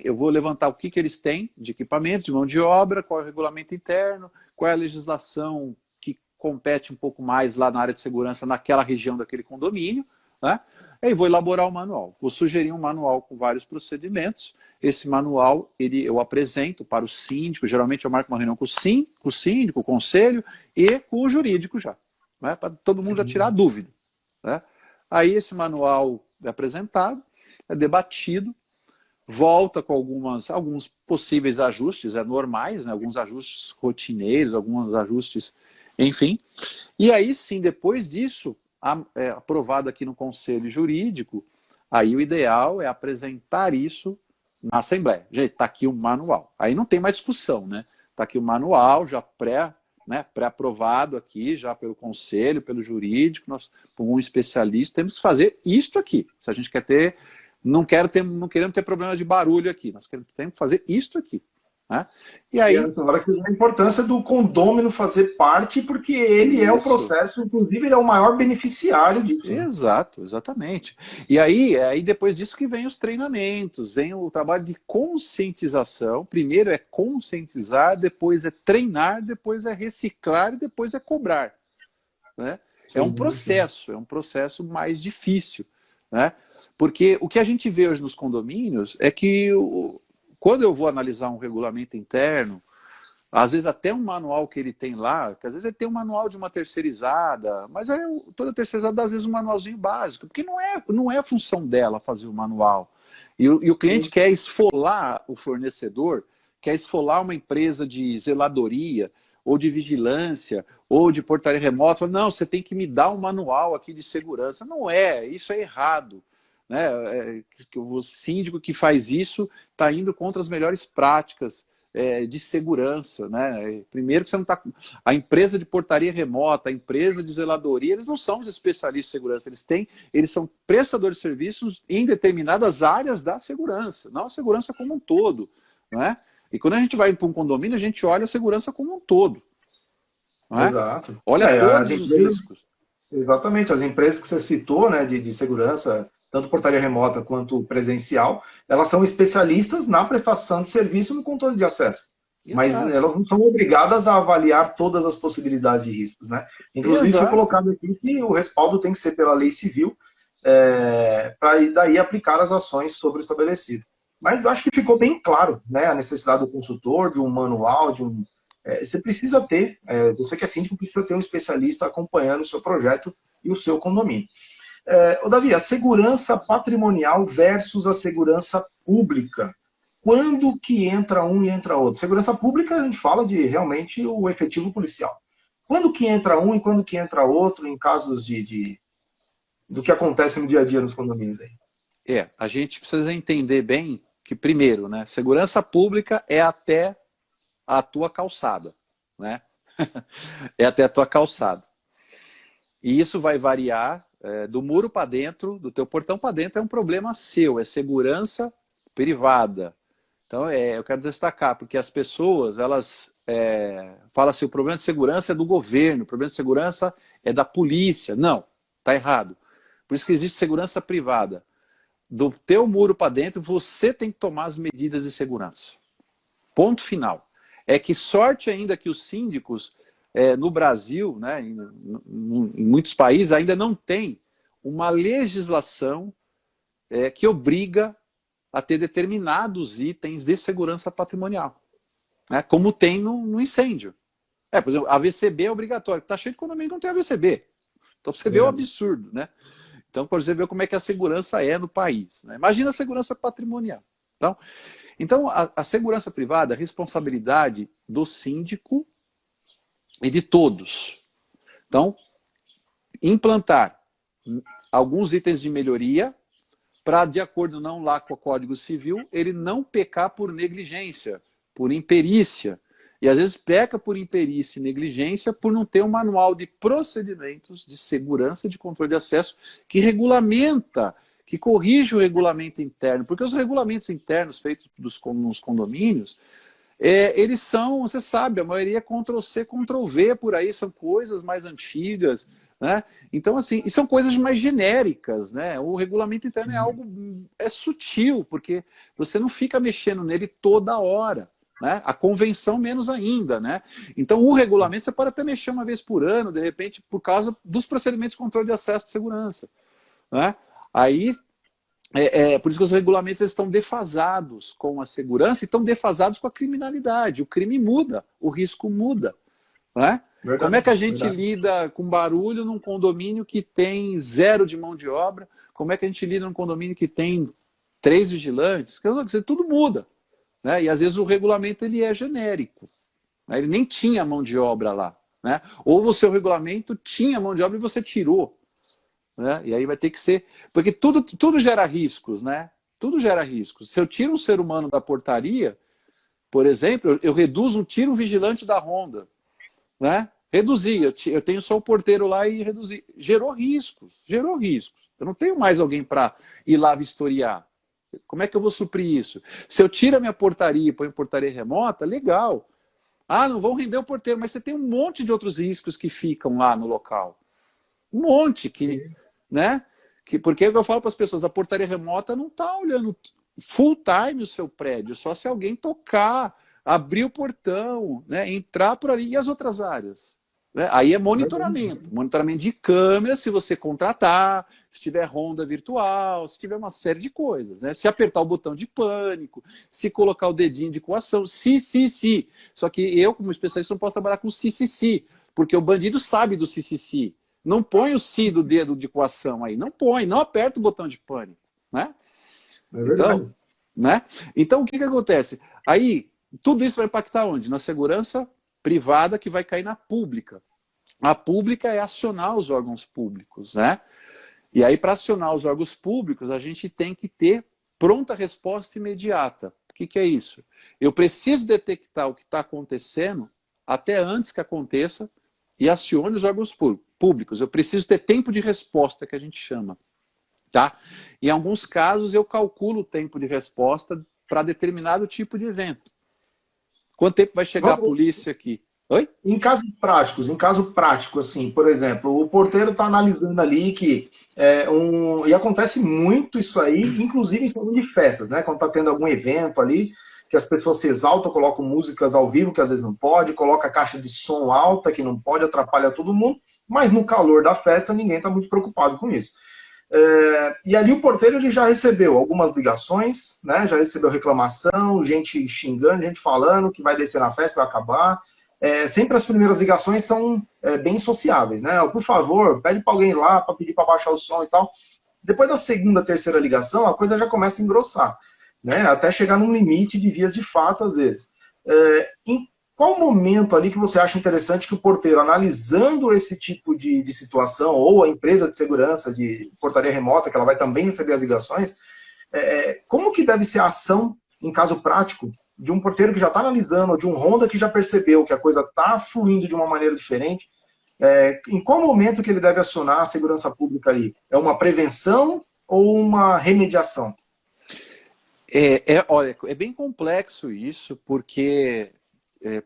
eu vou levantar o que eles têm de equipamento, de mão de obra, qual é o regulamento interno, qual é a legislação que compete um pouco mais lá na área de segurança naquela região daquele condomínio, né? Aí vou elaborar o manual. Vou sugerir um manual com vários procedimentos. Esse manual eu apresento para o síndico, geralmente eu marco uma reunião com o síndico, com o conselho e com o jurídico já, né? Para todo mundo já tirar a dúvida, né? Aí esse manual é apresentado, é debatido, volta com alguns possíveis ajustes normais, né? Alguns ajustes rotineiros, alguns ajustes, enfim. E aí sim, depois disso, aprovado aqui no Conselho Jurídico, aí o ideal é apresentar isso na Assembleia. Gente, está aqui o manual. Aí não tem mais discussão, né? Está aqui o manual, já pré-aprovado aqui, já pelo Conselho, pelo Jurídico, por um especialista, temos que fazer isto aqui. Se a gente quer ter, não queremos ter problema de barulho aqui, nós temos que fazer isto aqui, né? E aí... a importância do condômino fazer parte, porque ele é o processo, inclusive ele é o maior beneficiário disso. Exato, exatamente. E aí depois disso que vem os treinamentos, vem o trabalho de conscientização. Primeiro é conscientizar, depois é treinar, depois é reciclar e depois é cobrar, né? É um processo mais difícil, né? Porque o que a gente vê hoje nos condomínios é que quando eu vou analisar um regulamento interno, às vezes até um manual que ele tem lá, que às vezes ele tem um manual de uma terceirizada, mas toda terceirizada dá às vezes um manualzinho básico, porque não é a função dela fazer o manual. E o cliente quer esfolar o fornecedor, quer esfolar uma empresa de zeladoria, ou de vigilância, ou de portaria remota. Fala, não, você tem que me dar um manual aqui de segurança. Não é, isso é errado, né? O síndico que faz isso está indo contra as melhores práticas de segurança, né? Primeiro que você não está... A empresa de portaria remota, a empresa de zeladoria, eles não são os especialistas de segurança, eles são prestadores de serviços em determinadas áreas da segurança, não a segurança como um todo, né? E quando a gente vai para um condomínio, a gente olha a segurança como um todo, não é? Exato. Olha todos os riscos. Exatamente, as empresas que você citou, né, de segurança, tanto portaria remota quanto presencial, elas são especialistas na prestação de serviço no controle de acesso. Exato. Mas elas não são obrigadas a avaliar todas as possibilidades de riscos, né? Inclusive, foi colocado aqui que o respaldo tem que ser pela lei civil, para daí aplicar as ações sobre o estabelecido. Mas eu acho que ficou bem claro, né, a necessidade do consultor, de um manual, você precisa ter, você que é síndico, precisa ter um especialista acompanhando o seu projeto e o seu condomínio. Davi, a segurança patrimonial versus a segurança pública. Quando que entra um e entra outro? Segurança pública, a gente fala de realmente o efetivo policial. Quando que entra um e quando que entra outro em casos do que acontece no dia a dia nos condomínios aí? A gente precisa entender bem que, primeiro, né, segurança pública é até a tua calçada, né? É até a tua calçada. E isso vai variar do muro para dentro, do teu portão para dentro, é um problema seu, é segurança privada. Então, eu quero destacar, porque as pessoas, elas falam assim, o problema de segurança é do governo, o problema de segurança é da polícia. Não, tá errado. Por isso que existe segurança privada. Do teu muro para dentro, você tem que tomar as medidas de segurança. Ponto final. É que sorte ainda que os síndicos no Brasil, né, em muitos países, ainda não tem uma legislação que obriga a ter determinados itens de segurança patrimonial, né, como tem no incêndio. Por exemplo, AVCB é obrigatório. Está cheio de condomínio que não tem AVCB. Então você vê o absurdo, né? Então, por exemplo, ver como é que a segurança é no país, né? Imagina a segurança patrimonial. Então a segurança privada é a responsabilidade do síndico e de todos. Então, implantar alguns itens de melhoria para, de acordo não lá com o Código Civil, ele não pecar por negligência, por imperícia. E às vezes peca por imperícia e negligência por não ter um manual de procedimentos de segurança e de controle de acesso que regulamenta, que corrige o regulamento interno. Porque os regulamentos internos feitos nos condomínios, eles são, você sabe, a maioria é Ctrl-C, Ctrl-V por aí, são coisas mais antigas, né? Então, assim, e são coisas mais genéricas, né? O regulamento interno é algo sutil, porque você não fica mexendo nele toda hora. Né? A convenção menos ainda, né? Então o regulamento você pode até mexer uma vez por ano, de repente, por causa dos procedimentos de controle de acesso de segurança, né? Aí, por isso que os regulamentos eles estão defasados com a segurança e estão defasados com a criminalidade. O crime muda, o risco muda, né? Verdade, como é que a gente verdade. lida com barulho num condomínio que tem 0 de mão de obra? Como é que a gente lida num condomínio que tem 3 vigilantes? Quer dizer, tudo muda. Né? E às vezes o regulamento ele é genérico, né? Ele nem tinha mão de obra lá, né? Ou o seu regulamento tinha mão de obra e você tirou, né? E aí vai ter que ser, porque tudo gera riscos, né? Tudo gera riscos. Se eu tiro um ser humano da portaria, por exemplo, eu reduzo, tiro um vigilante da ronda, né? Reduzi, eu tenho só o porteiro lá e reduzi, gerou riscos. Eu não tenho mais alguém para ir lá vistoriar. Como é que eu vou suprir isso? Se eu tiro a minha portaria e ponho portaria remota, legal. Ah, não vão render o porteiro, mas você tem um monte de outros riscos que ficam lá no local. Um monte, né? Porque eu falo para as pessoas, a portaria remota não está olhando full time o seu prédio, só se alguém tocar, abrir o portão, né? Entrar por ali. E as outras áreas? Né? Aí é monitoramento. Monitoramento de câmera, se você contratar, se tiver ronda virtual, se tiver uma série de coisas. Né? Se apertar o botão de pânico, se colocar o dedinho de coação, se. Só que eu, como especialista, não posso trabalhar com se, porque o bandido sabe do se. Não põe o si do dedo de coação aí. Não põe, não aperta o botão de pânico. Né? É verdade. Então, o que acontece? Aí, tudo isso vai impactar onde? Na segurança privada que vai cair na pública. A pública é acionar os órgãos públicos, né? E aí, para acionar os órgãos públicos, a gente tem que ter pronta resposta imediata. O que é isso? Eu preciso detectar o que está acontecendo até antes que aconteça e acione os órgãos públicos. Eu preciso ter tempo de resposta, que a gente chama. Tá? Em alguns casos, eu calculo o tempo de resposta para determinado tipo de evento. Quanto tempo vai chegar a polícia aqui? Oi? Em caso prático, assim, por exemplo, o porteiro está analisando ali que e acontece muito isso aí, inclusive em salão de festas, né? Quando está tendo algum evento ali, que as pessoas se exaltam, colocam músicas ao vivo, que às vezes não pode, coloca a caixa de som alta, que não pode, atrapalha todo mundo, mas no calor da festa ninguém está muito preocupado com isso. E ali o porteiro ele já recebeu algumas ligações, né? Já recebeu reclamação, gente xingando, gente falando que vai descer na festa, vai acabar. Sempre as primeiras ligações são bem sociáveis, né? Por favor, pede para alguém lá para pedir para baixar o som e tal. Depois da segunda, terceira ligação, a coisa já começa a engrossar, né? Até chegar num limite de vias de fato, às vezes. Em qual momento ali que você acha interessante que o porteiro, analisando esse tipo de situação, ou a empresa de segurança de portaria remota, que ela vai também receber as ligações, como que deve ser a ação, em caso prático, de um porteiro que já está analisando, ou de um Honda que já percebeu que a coisa está fluindo de uma maneira diferente? Em qual momento que ele deve acionar a segurança pública ali? É uma prevenção ou uma remediação? Olha, é bem complexo isso, porque,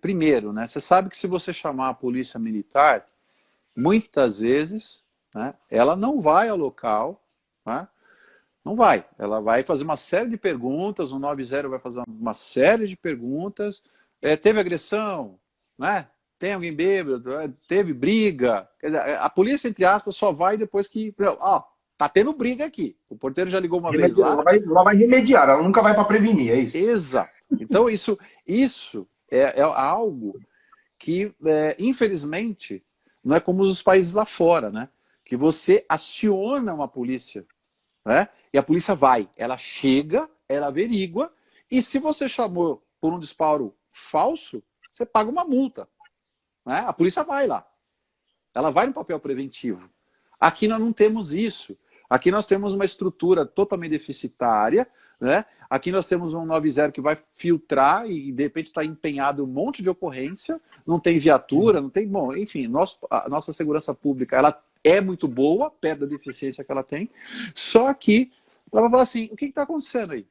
primeiro, né, você sabe que se você chamar a polícia militar, muitas vezes, né, ela não vai ao local, né, não vai. Ela vai fazer uma série de perguntas, o 90 vai fazer uma série de perguntas. Teve agressão? Né? Tem alguém bêbado? Teve briga? Quer dizer, a polícia, entre aspas, só vai depois que... tá tendo briga aqui. O porteiro já ligou uma vez lá. Ela vai remediar, ela nunca vai para prevenir, é isso? Exato. Então, isso é algo que, infelizmente, não é como os países lá fora, né? Que você aciona uma polícia, né? E a polícia vai, ela chega, ela averigua, e se você chamou por um disparo falso, você paga uma multa. Né? A polícia vai lá. Ela vai no papel preventivo. Aqui nós não temos isso. Aqui nós temos uma estrutura totalmente deficitária, né? Aqui nós temos um 90 que vai filtrar e de repente está empenhado um monte de ocorrência, não tem viatura, não tem... Bom, enfim, a nossa segurança pública, ela é muito boa, perto da deficiência que ela tem, só que ela vai falar assim, o que está acontecendo aí?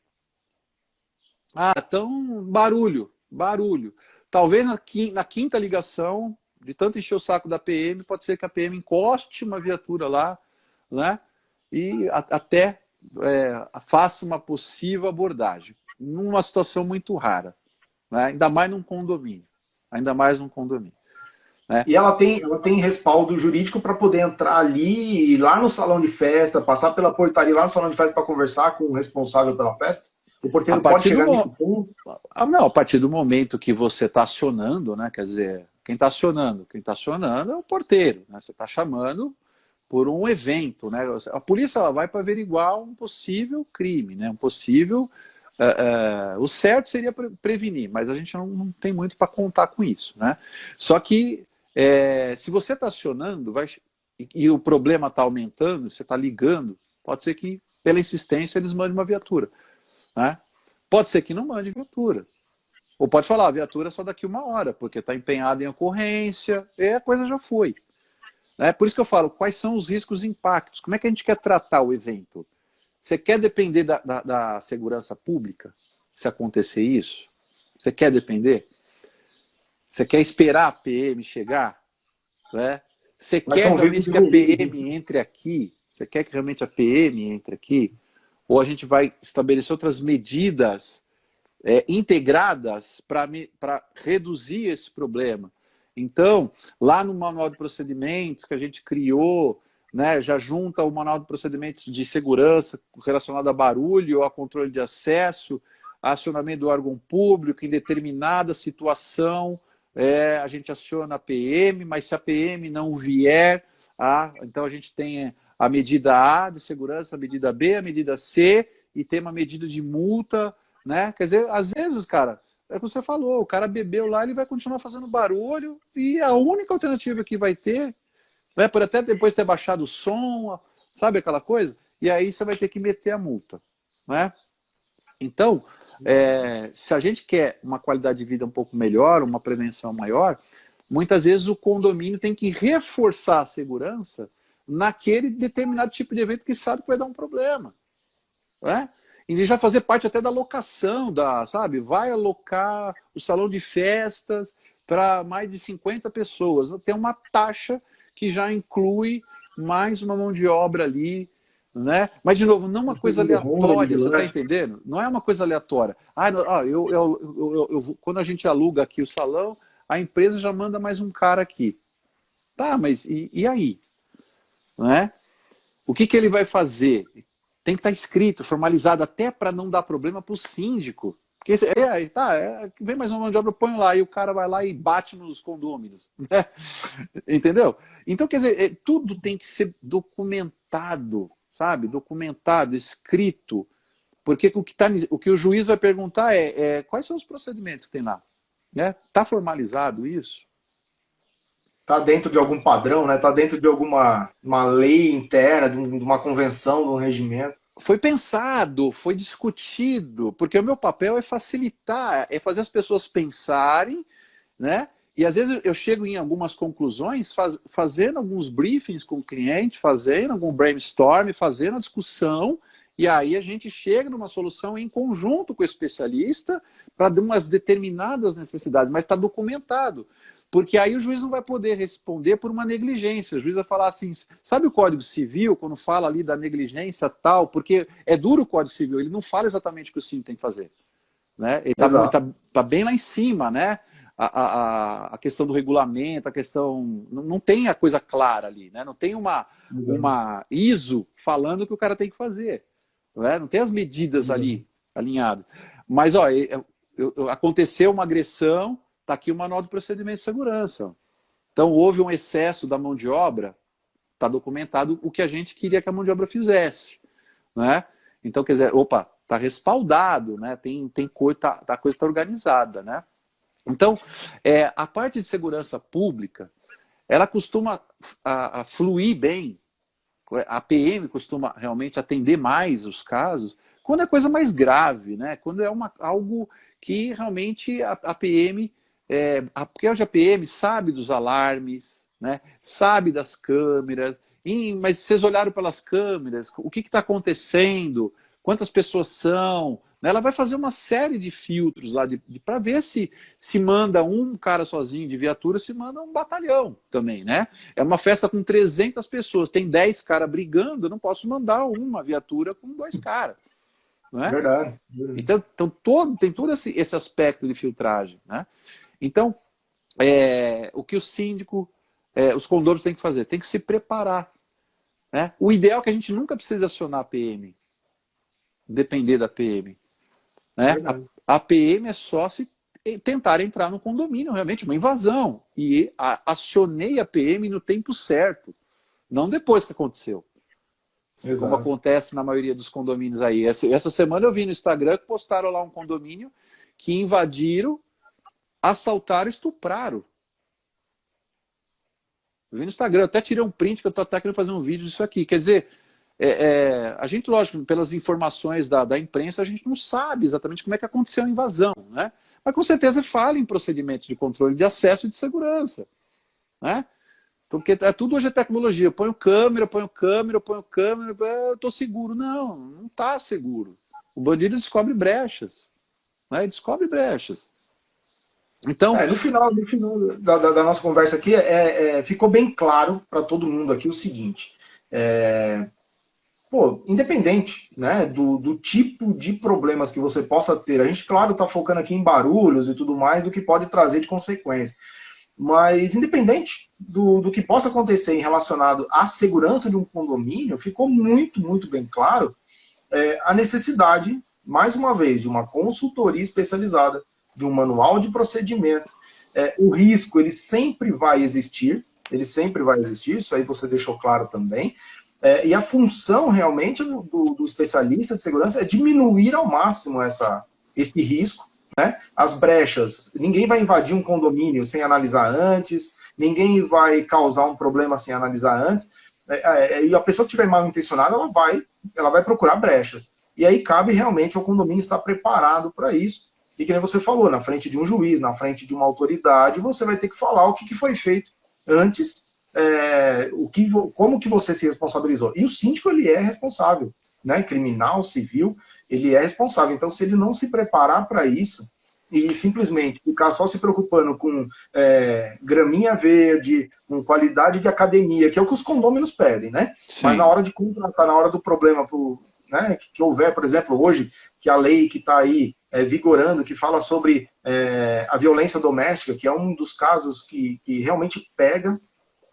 Ah, então, barulho. Talvez na quinta ligação, de tanto encher o saco da PM, pode ser que a PM encoste uma viatura lá, né? E até faça uma possível abordagem. Numa situação muito rara, né? Ainda mais num condomínio. Né? E ela tem respaldo jurídico para poder entrar ali, ir lá no salão de festa, passar pela portaria lá no salão de festa para conversar com o responsável pela festa? O porteiro pode chegar nesse ponto? Não, a partir do momento que você está acionando, né? Quer dizer, quem está acionando? Quem está acionando é o porteiro, né? Você está chamando por um evento, né? A polícia ela vai para averiguar um possível crime, né? Um possível... o certo seria prevenir, mas a gente não tem muito para contar com isso, né? Só que se você está acionando e o problema está aumentando, você está ligando, pode ser que pela insistência eles mandem uma viatura. Né? Pode ser que não mande viatura. Ou pode falar, a viatura é só daqui 1 hora, porque está empenhada em ocorrência, e a coisa já foi. Né? Por isso que eu falo, quais são os riscos e impactos? Como é que a gente quer tratar o evento? Você quer depender da segurança pública, se acontecer isso? Você quer depender? Você quer esperar a PM chegar? Né? Você quer realmente que a PM entre aqui? Você quer que realmente a PM entre aqui? Ou a gente vai estabelecer outras medidas integradas para reduzir esse problema. Então, lá no manual de procedimentos que a gente criou, né, já junta o manual de procedimentos de segurança relacionado a barulho, a controle de acesso, a acionamento do órgão público, em determinada situação, a gente aciona a PM, mas se a PM não vier, então a gente tem a medida A de segurança, a medida B, a medida C, e tem uma medida de multa, né? Quer dizer, às vezes, cara, é o que você falou, o cara bebeu lá, ele vai continuar fazendo barulho, e a única alternativa que vai ter, né, por até depois ter baixado o som, sabe aquela coisa? E aí você vai ter que meter a multa, né? Então, se a gente quer uma qualidade de vida um pouco melhor, uma prevenção maior, muitas vezes o condomínio tem que reforçar a segurança naquele determinado tipo de evento que sabe que vai dar um problema. Né? E já fazer parte até da locação, sabe? Vai alocar o salão de festas para mais de 50 pessoas. Tem uma taxa que já inclui mais uma mão de obra ali, né? Mas, de novo, não uma coisa aleatória, você está entendendo? Não é uma coisa aleatória. Quando a gente aluga aqui o salão, a empresa já manda mais um cara aqui. Tá, mas e aí? Né? O que ele vai fazer? Tem que estar escrito, formalizado, até para não dar problema para o síndico. Porque vem mais uma mão de obra, eu ponho lá, e o cara vai lá e bate nos condôminos. Né? Entendeu? Então, quer dizer, tudo tem que ser documentado, sabe? Documentado, escrito. Porque o que o juiz vai perguntar quais são os procedimentos que tem lá? Está formalizado isso? Está dentro de algum padrão, né? Está dentro de alguma lei interna, de uma convenção, de um regimento. Foi pensado, foi discutido, porque o meu papel é facilitar, é fazer as pessoas pensarem, né? E às vezes eu chego em algumas conclusões fazendo alguns briefings com o cliente, fazendo algum brainstorm, fazendo a discussão, e aí a gente chega numa solução em conjunto com o especialista para umas determinadas necessidades, mas está documentado. Porque aí o juiz não vai poder responder por uma negligência. O juiz vai falar assim, sabe o Código Civil, quando fala ali da negligência tal, porque é duro o Código Civil, ele não fala exatamente o que o síndico tem que fazer. Né? Ele tá bem lá em cima, né? A questão do regulamento, a questão... Não tem a coisa clara ali, né? Não tem uma ISO falando o que o cara tem que fazer. Né? Não tem as medidas ali alinhadas. Mas, aconteceu uma agressão, está aqui o manual de procedimento de segurança. Então, houve um excesso da mão de obra, está documentado o que a gente queria que a mão de obra fizesse. Né? Então, quer dizer, está respaldado, né? A coisa está organizada. Né? Então, a parte de segurança pública, ela costuma fluir bem a PM costuma realmente atender mais os casos quando é coisa mais grave, né? Quando é algo que realmente a PM, porque hoje a PM sabe dos alarmes, né? Sabe das câmeras, mas vocês olharam pelas câmeras, o que está acontecendo, quantas pessoas são, né? Ela vai fazer uma série de filtros lá para ver se manda um cara sozinho de viatura, se manda um batalhão também, né? É uma festa com 300 pessoas, tem 10 caras brigando, eu não posso mandar uma viatura com 2 caras. Não é? Verdade. Então tem todo esse aspecto de filtragem, né? Então, o que o síndico, os condôminos têm que fazer? Tem que se preparar, né? O ideal é que a gente nunca precise acionar a PM, depender da PM, né? A PM é só se tentar entrar no condomínio, realmente, uma invasão. E acionei a PM no tempo certo, não depois que aconteceu. Exato. Como acontece na maioria dos condomínios aí. Essa semana eu vi no Instagram que postaram lá um condomínio que invadiram, assaltaram, estupraram. Eu vi no Instagram, eu até tirei um print que eu estou até querendo fazer um vídeo disso aqui. Quer dizer, a gente, lógico, pelas informações da imprensa, a gente não sabe exatamente como é que aconteceu a invasão, né? Mas com certeza fala em procedimentos de controle de acesso e de segurança, né? Porque tudo hoje é tecnologia. Eu ponho câmera, eu estou seguro. Não, não está seguro. O bandido descobre brechas. Né? Descobre brechas. Então, no final da nossa conversa aqui, ficou bem claro para todo mundo aqui o seguinte. Independente, né, do tipo de problemas que você possa ter, a gente, claro, está focando aqui em barulhos e tudo mais, do que pode trazer de consequência. Mas, independente do que possa acontecer em relacionado à segurança de um condomínio, ficou muito, muito bem claro a necessidade, mais uma vez, de uma consultoria especializada, de um manual de procedimento. O risco, ele sempre vai existir, isso aí você deixou claro também. E a função, realmente, do especialista de segurança é diminuir ao máximo esse risco, né? As brechas, ninguém vai invadir um condomínio sem analisar antes, ninguém vai causar um problema sem analisar antes, e a pessoa que estiver mal intencionada, ela vai procurar brechas. E aí cabe realmente ao condomínio estar preparado para isso. E que nem você falou, na frente de um juiz, na frente de uma autoridade, você vai ter que falar o que foi feito antes, como que você se responsabilizou. E o síndico, ele é responsável, né? Criminal, civil, ele é responsável. Então, se ele não se preparar para isso e simplesmente ficar só se preocupando com graminha verde, com qualidade de academia, que é o que os condôminos pedem, né? Sim. Mas na hora de contratar, na hora do problema, né, que houver, por exemplo, hoje, que a lei que está aí vigorando, que fala sobre a violência doméstica, que é um dos casos que realmente pega,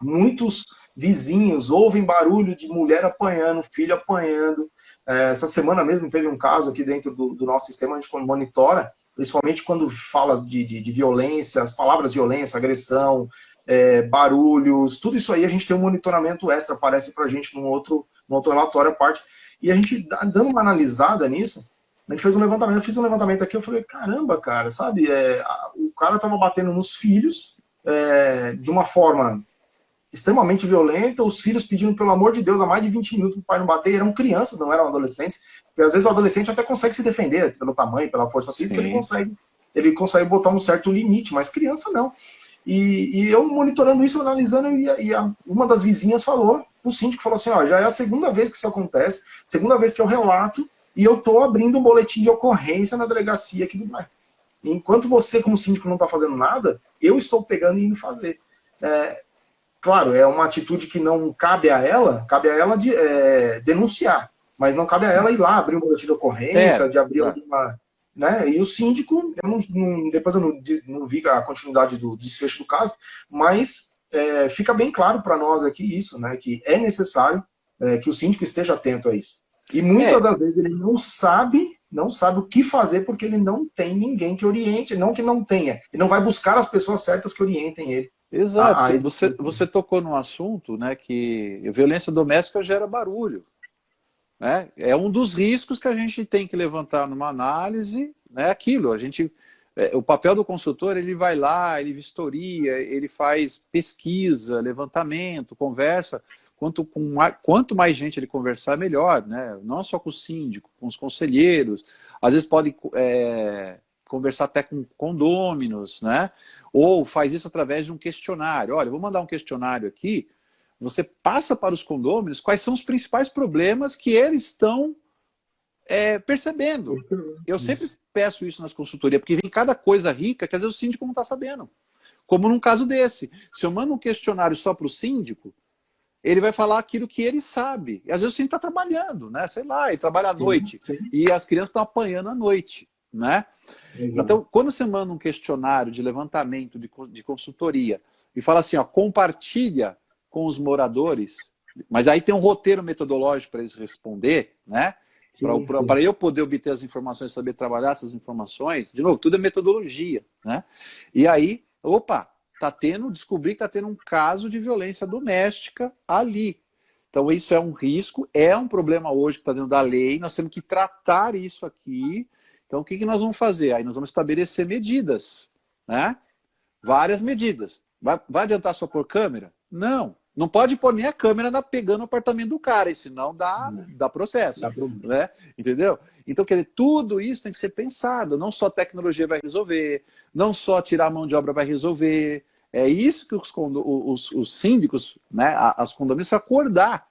muitos vizinhos ouvem barulho de mulher apanhando, filho apanhando. Essa semana mesmo teve um caso aqui dentro do nosso sistema, a gente monitora, principalmente quando fala de violência, as palavras violência, agressão, barulhos, tudo isso aí a gente tem um monitoramento extra, aparece pra gente num outro relatório à parte. E a gente, dando uma analisada nisso, a gente fez um levantamento, eu fiz um levantamento aqui, eu falei, caramba, cara, sabe, o cara tava batendo nos filhos de uma forma extremamente violenta, os filhos pedindo, pelo amor de Deus, há mais de 20 minutos para o pai não bater, eram crianças, não eram adolescentes, porque às vezes o adolescente até consegue se defender, pelo tamanho, pela força física, ele consegue botar um certo limite, mas criança não. E eu monitorando isso, analisando, e uma das vizinhas falou, o síndico falou assim, já é a segunda vez que isso acontece, segunda vez que eu relato, e eu estou abrindo um boletim de ocorrência na delegacia aqui do bairro. Enquanto você, como síndico, não está fazendo nada, eu estou pegando e indo fazer. Claro, é uma atitude que não cabe a ela denunciar, mas não cabe a ela ir lá abrir um boletim de ocorrência, de abrir alguma... Né? E o síndico, depois eu não vi a continuidade do desfecho do caso, mas fica bem claro para nós aqui isso, né? Que é necessário que o síndico esteja atento a isso. E muitas das vezes ele não sabe o que fazer porque ele não tem ninguém que oriente, não que não tenha, ele não vai buscar as pessoas certas que orientem ele. Exato, você tocou num assunto, né, que violência doméstica gera barulho, né? É um dos riscos que a gente tem que levantar numa análise, né, aquilo, o papel do consultor, ele vai lá, ele vistoria, ele faz pesquisa, levantamento, conversa quanto mais gente ele conversar, melhor, né? Não só com o síndico, com os conselheiros, às vezes pode conversar até com condôminos, né? Ou faz isso através de um questionário. Olha, eu vou mandar um questionário aqui, você passa para os condôminos quais são os principais problemas que eles estão percebendo. Eu sempre peço isso nas consultorias, porque vem cada coisa rica que às vezes o síndico não está sabendo. Como num caso desse. Se eu mando um questionário só para o síndico, ele vai falar aquilo que ele sabe. E às vezes o síndico está trabalhando, né? Sei lá, ele trabalha à noite. Sim. E as crianças estão apanhando à noite, né? Então, quando você manda um questionário de levantamento de consultoria e fala assim, ó, compartilha com os moradores, mas aí tem um roteiro metodológico para eles responder, né? Para eu poder obter as informações, saber trabalhar essas informações, de novo, tudo é metodologia, né? E aí, opa, descobri que está tendo um caso de violência doméstica ali. Então isso é um risco, é um problema hoje que está dentro da lei, nós temos que tratar isso aqui. Então o que nós vamos fazer? Aí nós vamos estabelecer medidas, né? Várias medidas. Vai adiantar só pôr câmera? Não. Não pode pôr nem a câmera pegando o apartamento do cara, e senão dá processo. Né? Entendeu? Então, quer dizer, tudo isso tem que ser pensado. Não só a tecnologia vai resolver, não só tirar a mão de obra vai resolver. É isso que os síndicos, né, as condomínios, acordar.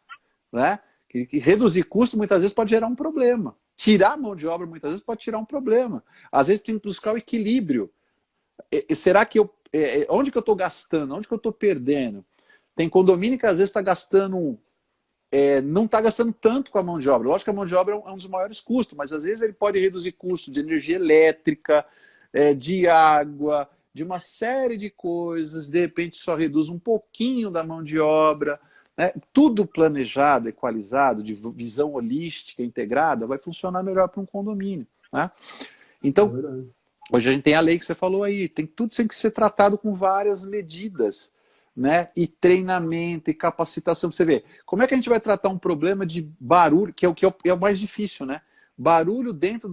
Né? Que reduzir custo muitas vezes pode gerar um problema. Tirar a mão de obra muitas vezes pode tirar um problema. Às vezes tem que buscar o equilíbrio. Será que onde que eu estou gastando? Onde que eu estou perdendo? Tem condomínio que às vezes está gastando, não está gastando tanto com a mão de obra. Lógico que a mão de obra é um dos maiores custos, mas às vezes ele pode reduzir custo de energia elétrica, de água, de uma série de coisas, de repente só reduz um pouquinho da mão de obra. Né? Tudo planejado, equalizado, de visão holística, integrada, vai funcionar melhor para um condomínio. Né? Então, hoje a gente tem a lei que você falou aí, tudo tem que ser tratado com várias medidas. Né? E treinamento, e capacitação. Você vê, como é que a gente vai tratar um problema de barulho, que é o mais difícil, né? Barulho dentro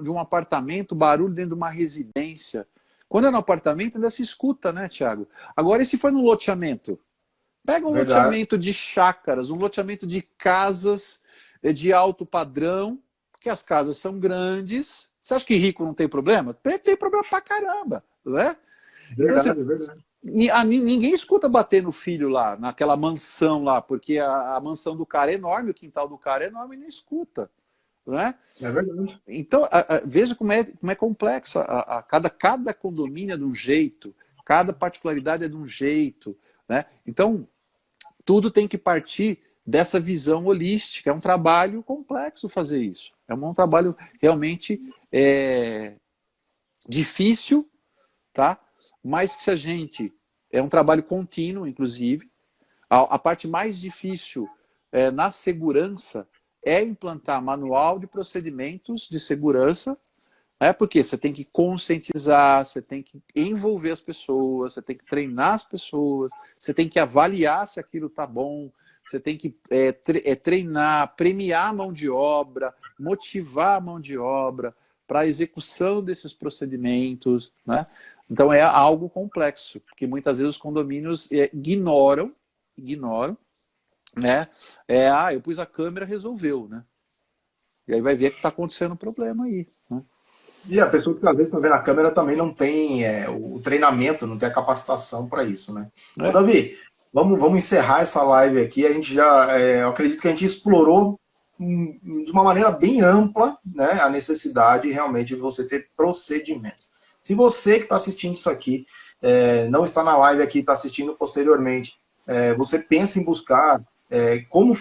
de um apartamento, barulho dentro de uma residência. Quando é no apartamento, ainda se escuta, né, Thiago? Agora, e se for num loteamento? Pega um loteamento de chácaras, um loteamento de casas de alto padrão, porque as casas são grandes. Você acha que rico não tem problema? Tem problema pra caramba, né? Verdade, então, verdade. Ninguém escuta bater no filho lá, naquela mansão lá, porque a mansão do cara é enorme, o quintal do cara é enorme e não escuta. Né? É verdade. Então, veja como é complexo. Cada condomínio é de um jeito, cada particularidade é de um jeito. Né? Então, tudo tem que partir dessa visão holística. É um trabalho complexo fazer isso. É um trabalho realmente difícil, tá? Mas que se a gente... É um trabalho contínuo, inclusive. A parte mais difícil na segurança é implantar manual de procedimentos de segurança, né? Porque você tem que conscientizar, você tem que envolver as pessoas, você tem que treinar as pessoas, você tem que avaliar se aquilo está bom, você tem que treinar, premiar a mão de obra, motivar a mão de obra para a execução desses procedimentos, né? Então é algo complexo, porque muitas vezes os condomínios ignoram, né? Eu pus a câmera, resolveu, né? E aí vai ver que está acontecendo um problema aí. Né? E a pessoa que às vezes está vendo a câmera também não tem o treinamento, não tem a capacitação para isso, né? Ô, Davi, vamos encerrar essa live aqui. A gente eu acredito que a gente explorou de uma maneira bem ampla, né, a necessidade realmente de você ter procedimentos. Se você que está assistindo isso aqui, não está na live aqui, está assistindo posteriormente, você pensa em buscar como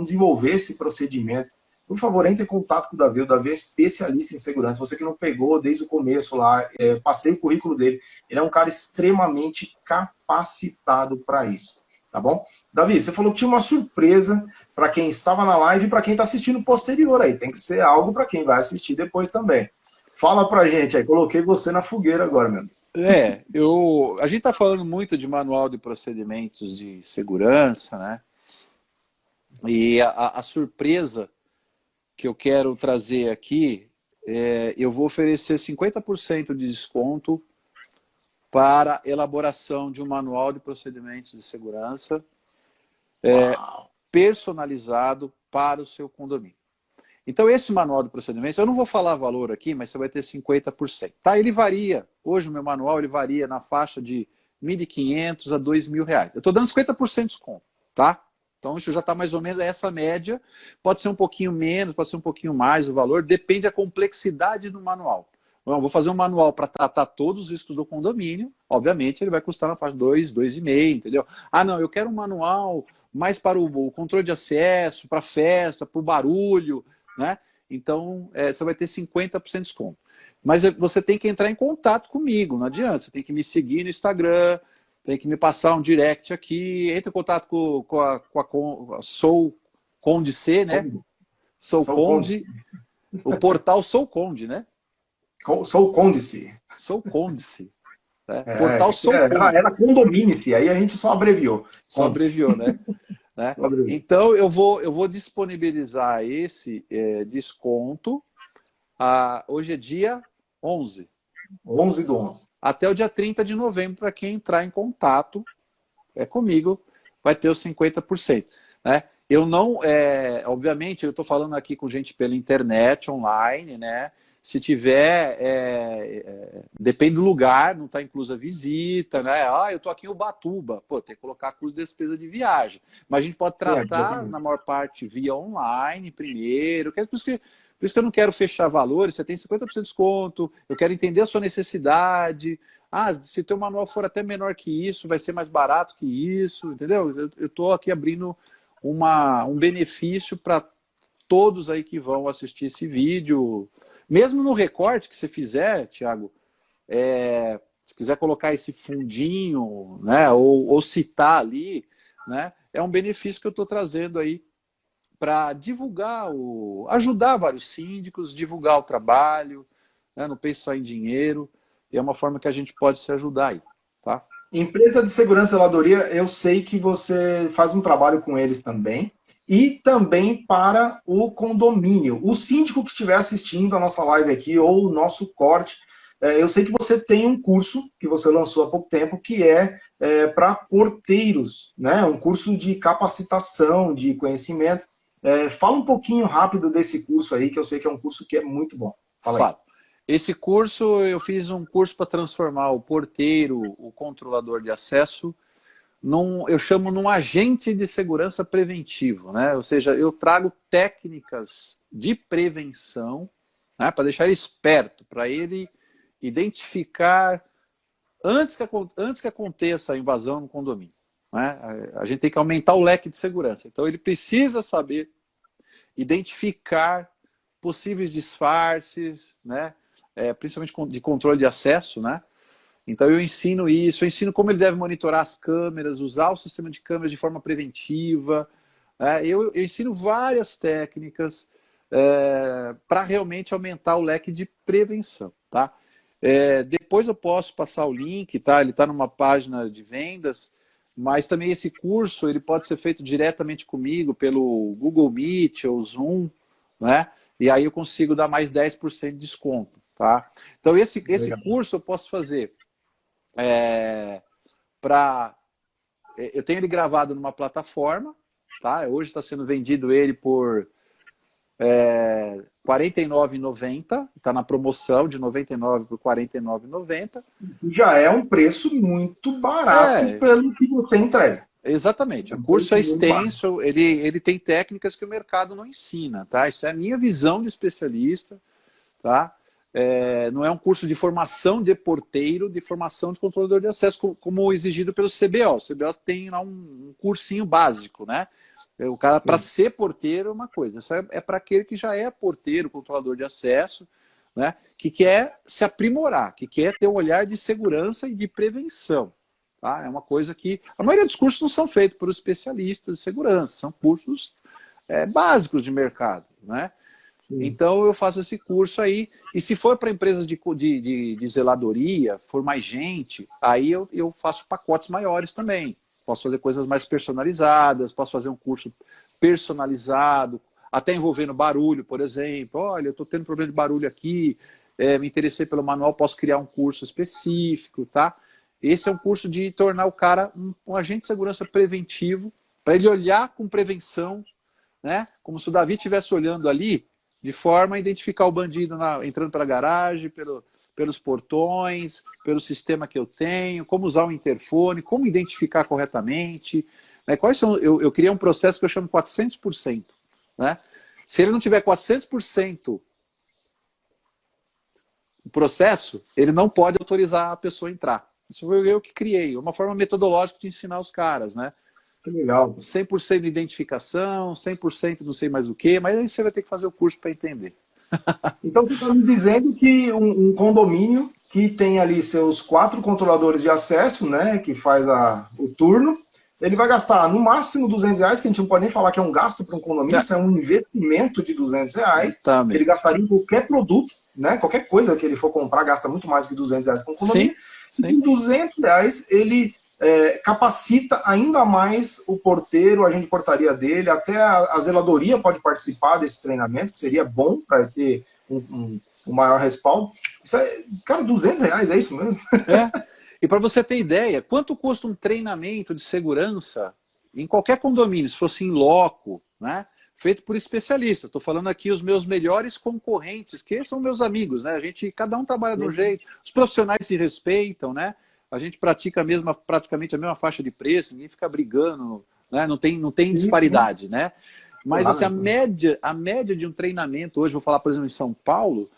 desenvolver esse procedimento, por favor, entre em contato com o Davi. O Davi é especialista em segurança. Você que não pegou desde o começo lá, passei o currículo dele. Ele é um cara extremamente capacitado para isso, tá bom? Davi, você falou que tinha uma surpresa para quem estava na live e para quem está assistindo posterior aí. Tem que ser algo para quem vai assistir depois também. Fala pra gente aí, coloquei você na fogueira agora, meu amigo. A gente está falando muito de manual de procedimentos de segurança, né? E a surpresa que eu quero trazer aqui, eu vou oferecer 50% de desconto para elaboração de um manual de procedimentos de segurança. Uau. personalizado para o seu condomínio. Então, esse manual de procedimentos, eu não vou falar valor aqui, mas você vai ter 50%. Tá? Ele varia, hoje o meu manual ele varia na faixa de R$ 1.500 a R$ 2.000. Eu estou dando 50% de desconto, tá? Então, isso já está mais ou menos essa média. Pode ser um pouquinho menos, pode ser um pouquinho mais o valor, depende da complexidade do manual. Bom, vou fazer um manual para tratar todos os riscos do condomínio, obviamente ele vai custar na faixa de 2, 2,5, entendeu? Ah, não, eu quero um manual mais para o controle de acesso, para festa, para o barulho, né? Então, você vai ter 50% de desconto. Mas você tem que entrar em contato comigo, não adianta. Você tem que me seguir no Instagram, tem que me passar um direct aqui, entre em contato com a Sou Conde C, né? Sou Conde, o portal Sou Conde, né? Sou Conde-se. Sou Conde-se. Né? Portal Sou Conde. Era Condomine-se, aí a gente só abreviou. Só abreviou, né? Né? Então, eu vou disponibilizar esse desconto. Hoje é dia 11. 11/11. Até o dia 30 de novembro, para quem entrar em contato comigo, vai ter os 50%. Né? Eu não, obviamente, eu estou falando aqui com gente pela internet, online, né? Se tiver, depende do lugar, não está inclusa a visita, né? Eu estou aqui em Ubatuba, pô, tem que colocar custo de despesa de viagem. Mas a gente pode tratar, na maior parte, via online primeiro. Por isso que eu não quero fechar valores, você tem 50% de desconto, eu quero entender a sua necessidade. Se teu manual for até menor que isso, vai ser mais barato que isso, entendeu? Eu estou aqui abrindo um benefício para todos aí que vão assistir esse vídeo. Mesmo no recorte que você fizer, Thiago, se quiser colocar esse fundinho, né, ou citar ali, né, é um benefício que eu estou trazendo aí para divulgar, ajudar vários síndicos, divulgar o trabalho, né, não pense só em dinheiro, é uma forma que a gente pode se ajudar aí, tá? Empresa de segurança e zeladoria, eu sei que você faz um trabalho com eles também, e também para o condomínio. O síndico que estiver assistindo a nossa live aqui, ou o nosso corte, eu sei que você tem um curso que você lançou há pouco tempo, que é para porteiros, né? Um curso de capacitação, de conhecimento. Fala um pouquinho rápido desse curso aí, que eu sei que é um curso que é muito bom. Fala aí. Esse curso, eu fiz um curso para transformar o porteiro, o controlador de acesso, eu chamo num agente de segurança preventivo, né? Ou seja, eu trago técnicas de prevenção, né, para deixar ele esperto, para ele identificar antes que aconteça a invasão no condomínio. Né? A gente tem que aumentar o leque de segurança. Então ele precisa saber identificar possíveis disfarces, né? Principalmente de controle de acesso, né? Então eu ensino isso, eu ensino como ele deve monitorar as câmeras, usar o sistema de câmeras de forma preventiva. Eu ensino várias técnicas para realmente aumentar o leque de prevenção. Tá? Depois eu posso passar o link, tá? Ele está numa página de vendas, mas também esse curso ele pode ser feito diretamente comigo pelo Google Meet ou Zoom, né? E aí eu consigo dar mais 10% de desconto. Tá? Então esse curso eu posso fazer eu tenho ele gravado numa plataforma, tá? Hoje está sendo vendido ele por R$ 49,90, está na promoção de 99 por R$ 49,90. Já é um preço muito barato pelo que você entrega. Exatamente, o curso é extenso, ele tem técnicas que o mercado não ensina, tá? Isso é a minha visão de especialista, tá? Não é um curso de formação de porteiro, de formação de controlador de acesso, como exigido pelo CBO. O CBO tem lá um cursinho básico, né? O cara, para ser porteiro, é uma coisa. Isso é para aquele que já é porteiro, controlador de acesso, né? Que quer se aprimorar, que quer ter um olhar de segurança e de prevenção. Tá? É uma coisa que... A maioria dos cursos não são feitos por especialistas de segurança, são cursos básicos de mercado, né? Então eu faço esse curso aí, e se for para empresas de zeladoria, for mais gente, aí eu faço pacotes maiores também. Posso fazer coisas mais personalizadas, posso fazer um curso personalizado, até envolvendo barulho, por exemplo. Olha, eu estou tendo problema de barulho aqui, me interessei pelo manual, posso criar um curso específico, tá? Esse é um curso de tornar o cara um agente de segurança preventivo para ele olhar com prevenção, né? Como se o Davi estivesse olhando ali, de forma a identificar o bandido entrando pela garagem, pelos portões, pelo sistema que eu tenho, como usar o interfone, como identificar corretamente. Né? Quais são? Eu criei um processo que eu chamo 400%. Né? Se ele não tiver 400% o processo, ele não pode autorizar a pessoa a entrar. Isso foi eu que criei, uma forma metodológica de ensinar os caras, né? Que legal. 100% de identificação, 100% não sei mais o quê, mas aí você vai ter que fazer o curso para entender. Então você está me dizendo que um condomínio que tem ali seus 4 controladores de acesso, né, que faz o turno, ele vai gastar no máximo R$200, que a gente não pode nem falar que é um gasto para um condomínio, isso é um investimento de R$200, que ele gastaria em qualquer produto, né, qualquer coisa que ele for comprar, gasta muito mais que R$200 para um condomínio. Sim, sim. E com R$200 ele capacita ainda mais o porteiro, o agente de portaria dele, até a zeladoria pode participar desse treinamento, que seria bom para ter um maior respaldo. Isso cara, R$200, é isso mesmo? E para você ter ideia, quanto custa um treinamento de segurança em qualquer condomínio, se fosse em loco, né? Feito por especialistas. Estou falando aqui os meus melhores concorrentes, que são meus amigos, né? Cada um trabalha de um jeito, os profissionais se respeitam, né? A gente pratica praticamente a mesma faixa de preço, ninguém fica brigando, né? Não tem disparidade, né? Mas assim, a média de um treinamento hoje, vou falar, por exemplo, em São Paulo,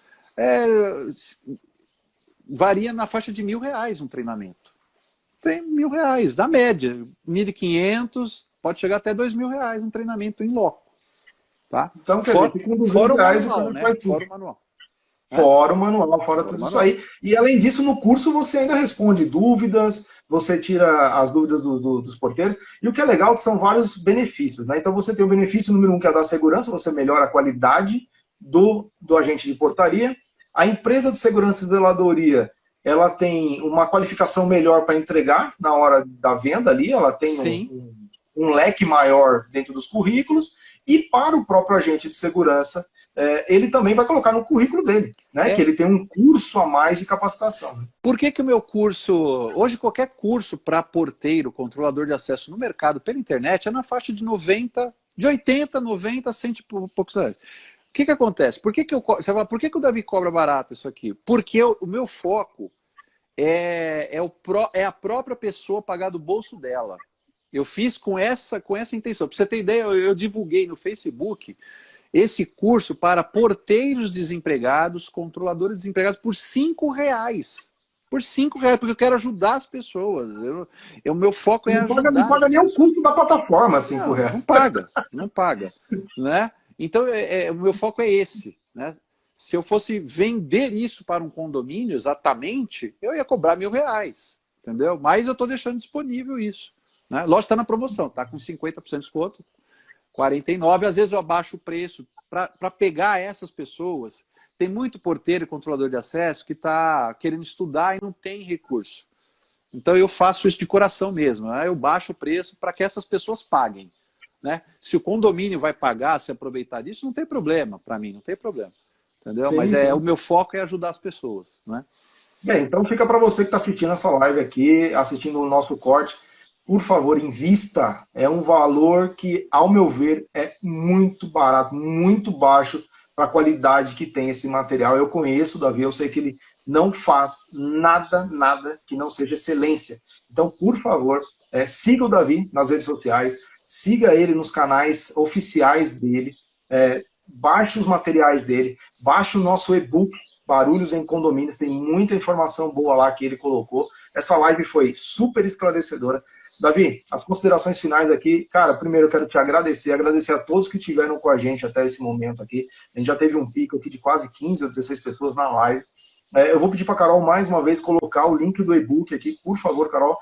varia na faixa de R$1.000 um treinamento. Tem R$1.000, na média. 1.500, pode chegar até R$2.000 um treinamento em loco. Tá? Então, quer dizer, com R$200 o manual, né? Fora o manual. Fora o manual, fora tudo isso aí. E além disso, no curso você ainda responde dúvidas, você tira as dúvidas dos porteiros. E o que é legal são vários benefícios, né? Então você tem o benefício número 1, que é da segurança, você melhora a qualidade do agente de portaria. A empresa de segurança e zeladoria, ela tem uma qualificação melhor para entregar na hora da venda ali, ela tem um leque maior dentro dos currículos. E para o próprio agente de segurança, ele também vai colocar no currículo dele, né? Que ele tem um curso a mais de capacitação. Por que o meu curso... Hoje qualquer curso para porteiro, controlador de acesso no mercado pela internet é na faixa de 80, 90, 100 e poucos reais. O que acontece? Você fala, por que o Davi cobra barato isso aqui? Porque o meu foco é a própria pessoa pagar do bolso dela. Eu fiz com essa intenção. Para você ter ideia, eu divulguei no Facebook esse curso para porteiros desempregados, controladores desempregados, por R$5. Por R$5, porque eu quero ajudar as pessoas. O meu foco é ajudar. Não paga nem o custo da plataforma, R$5. Não paga. Né? Então, o meu foco é esse. Né? Se eu fosse vender isso para um condomínio, exatamente, eu ia cobrar R$1.000. Entendeu? Mas eu estou deixando disponível isso. Né? Lógico, está na promoção, está com 50% de desconto, 49%. Às vezes eu abaixo o preço para pegar essas pessoas. Tem muito porteiro e controlador de acesso que está querendo estudar e não tem recurso. Então eu faço isso de coração mesmo. Né? Eu baixo o preço para que essas pessoas paguem. Né? Se o condomínio vai pagar, se aproveitar disso, não tem problema para mim, não tem problema. Entendeu? Sim, Mas sim. o meu foco é ajudar as pessoas. Né? Bem, então fica para você que está assistindo essa live aqui, assistindo o nosso corte. Por favor, invista. É um valor que, ao meu ver, é muito barato, muito baixo para a qualidade que tem esse material. Eu conheço o Davi, eu sei que ele não faz nada que não seja excelência. Então, por favor, siga o Davi nas redes sociais, siga ele nos canais oficiais dele, baixe os materiais dele, baixe o nosso e-book, Barulhos em Condomínios, tem muita informação boa lá que ele colocou. Essa live foi super esclarecedora. Davi, as considerações finais aqui. Cara, primeiro eu quero te agradecer a todos que estiveram com a gente até esse momento aqui. A gente já teve um pico aqui de quase 15 ou 16 pessoas na live. Eu vou pedir para a Carol mais uma vez colocar o link do e-book aqui, por favor, Carol.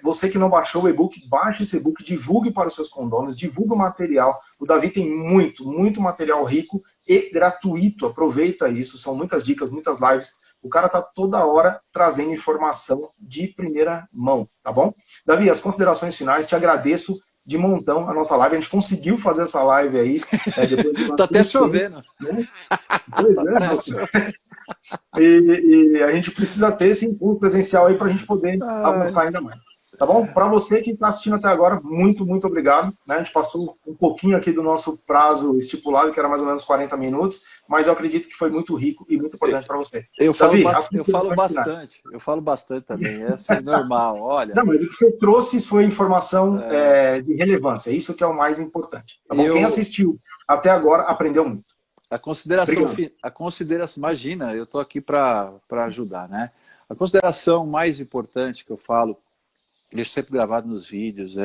Você que não baixou o e-book, baixe esse e-book, divulgue para os seus condôminos, divulgue o material. O Davi tem muito material rico e gratuito. Aproveita isso, são muitas dicas, muitas lives. O cara tá toda hora trazendo informação de primeira mão, tá bom? Davi, as considerações finais, te agradeço de montão a nossa live. A gente conseguiu fazer essa live aí. Depois de tá até chovendo. Né? E a gente precisa ter esse encontro presencial aí para a gente poder avançar ainda mais. Tá bom? Para você que está assistindo até agora, muito, muito obrigado. Né? A gente passou um pouquinho aqui do nosso prazo estipulado, que era mais ou menos 40 minutos, mas eu acredito que foi muito rico e muito importante para você. Davi, eu falo bastante também, é assim, normal, olha. Não, mas o que você trouxe foi informação de relevância, isso que é o mais importante. Tá bom? Quem assistiu até agora aprendeu muito. A consideração, imagina, eu estou aqui para ajudar, né? A consideração mais importante que eu falo, deixo sempre gravado nos vídeos,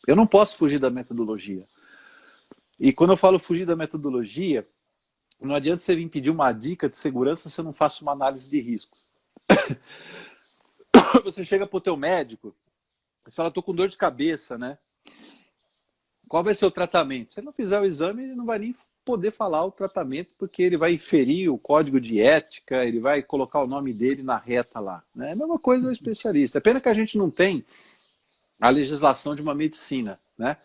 eu não posso fugir da metodologia. E quando eu falo fugir da metodologia, não adianta você vir pedir uma dica de segurança se eu não faço uma análise de riscos. Você chega para o teu médico, você fala, estou com dor de cabeça, né? Qual vai ser o tratamento? Se ele não fizer o exame, ele não vai nem poder falar o tratamento, porque ele vai inferir o código de ética, ele vai colocar o nome dele na reta lá. Né? É a mesma coisa o especialista. É pena que a gente não tem a legislação de uma medicina, né?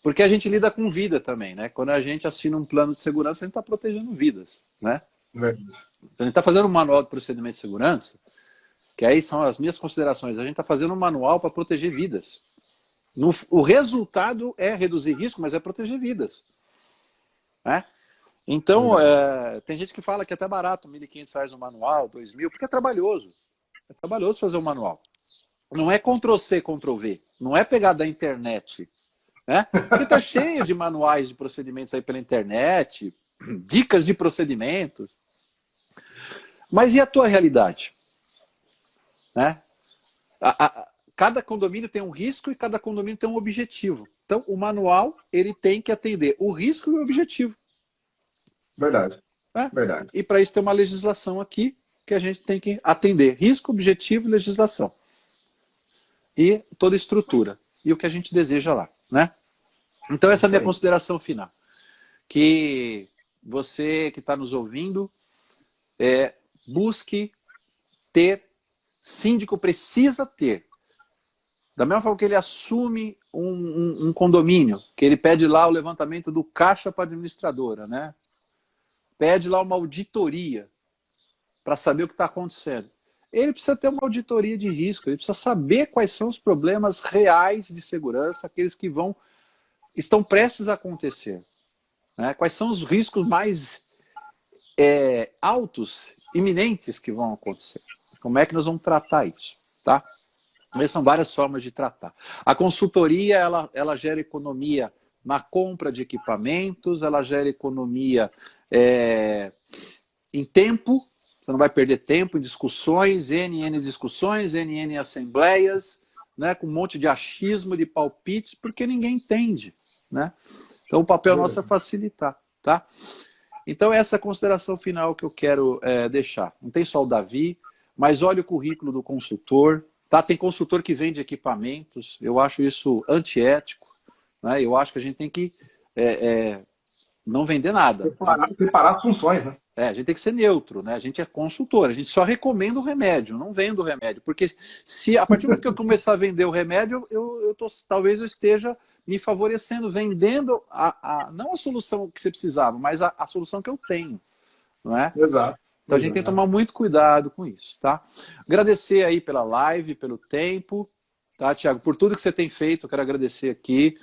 Porque a gente lida com vida também, né? Quando a gente assina um plano de segurança, a gente está protegendo vidas, né? Então, a gente está fazendo um manual de procedimento de segurança, que aí são as minhas considerações. A gente está fazendo um manual para proteger vidas. O resultado é reduzir risco, mas é proteger vidas. Né? Então, tem gente que fala que é até barato, R$ 1.500 um manual, R$ 2.000, porque é trabalhoso. É trabalhoso fazer um manual. Não é Ctrl+C, Ctrl+V. Não é pegar da internet. Né? Porque está cheio de manuais de procedimentos aí pela internet, dicas de procedimentos. Mas e a tua realidade? Né? Cada condomínio tem um risco e cada condomínio tem um objetivo. Então, o manual ele tem que atender o risco e o objetivo. Verdade. Né? Verdade. E para isso tem uma legislação aqui que a gente tem que atender. Risco, objetivo e legislação. E toda a estrutura. E o que a gente deseja lá. Né? Então, essa é a minha consideração final. Que você que está nos ouvindo, busque ter, síndico precisa ter. Da mesma forma que ele assume um condomínio, que ele pede lá o levantamento do caixa para a administradora, né? Pede lá uma auditoria para saber o que está acontecendo. Ele precisa ter uma auditoria de risco, ele precisa saber quais são os problemas reais de segurança, aqueles que estão prestes a acontecer. Né? Quais são os riscos mais altos, iminentes que vão acontecer. Como é que nós vamos tratar isso? Tá? Essas são várias formas de tratar. A consultoria, ela gera economia na compra de equipamentos, ela gera economia em tempo, você não vai perder tempo em discussões, NN discussões, NN assembleias, né, com um monte de achismo, de palpites, porque ninguém entende. Né? Então o papel nosso é facilitar. Tá? Então essa é a consideração final que eu quero deixar. Não tem só o Davi, mas olha o currículo do consultor. Tá? Tem consultor que vende equipamentos, eu acho isso antiético. Né? Eu acho que a gente tem que não vender nada. Preparar as funções, né? A gente tem que ser neutro, né? A gente é consultor, a gente só recomenda o remédio, não vendo o remédio. Porque se a partir do momento que eu começar a vender o remédio, talvez eu esteja me favorecendo, vendendo não a solução que você precisava, mas a solução que eu tenho. Não é? Exato. Então a gente tem que tomar muito cuidado com isso, tá? Agradecer aí pela live, pelo tempo, tá, Thiago? Por tudo que você tem feito, eu quero agradecer aqui.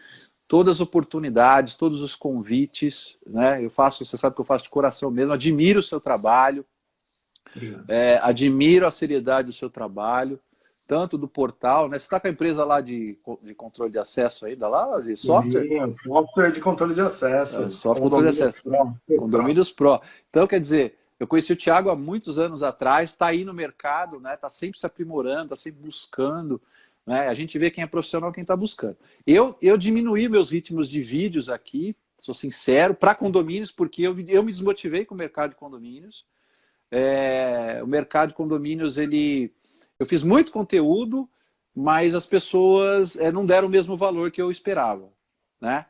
Todas as oportunidades, todos os convites, né? Você sabe que eu faço de coração mesmo, admiro o seu trabalho, admiro a seriedade do seu trabalho, tanto do portal, né? Você está com a empresa lá de controle de acesso ainda lá, de software? Sim, software de controle de acesso. Software de controle de acesso. Condomínios Pro. Então, quer dizer, eu conheci o Thiago há muitos anos atrás, está aí no mercado, né? Está sempre se aprimorando, está sempre buscando. Né? A gente vê quem é profissional, quem está buscando. Eu diminuí meus ritmos de vídeos aqui, sou sincero, para condomínios, porque eu me desmotivei com o mercado de condomínios. O mercado de condomínios, eu fiz muito conteúdo, mas as pessoas não deram o mesmo valor que eu esperava. Né?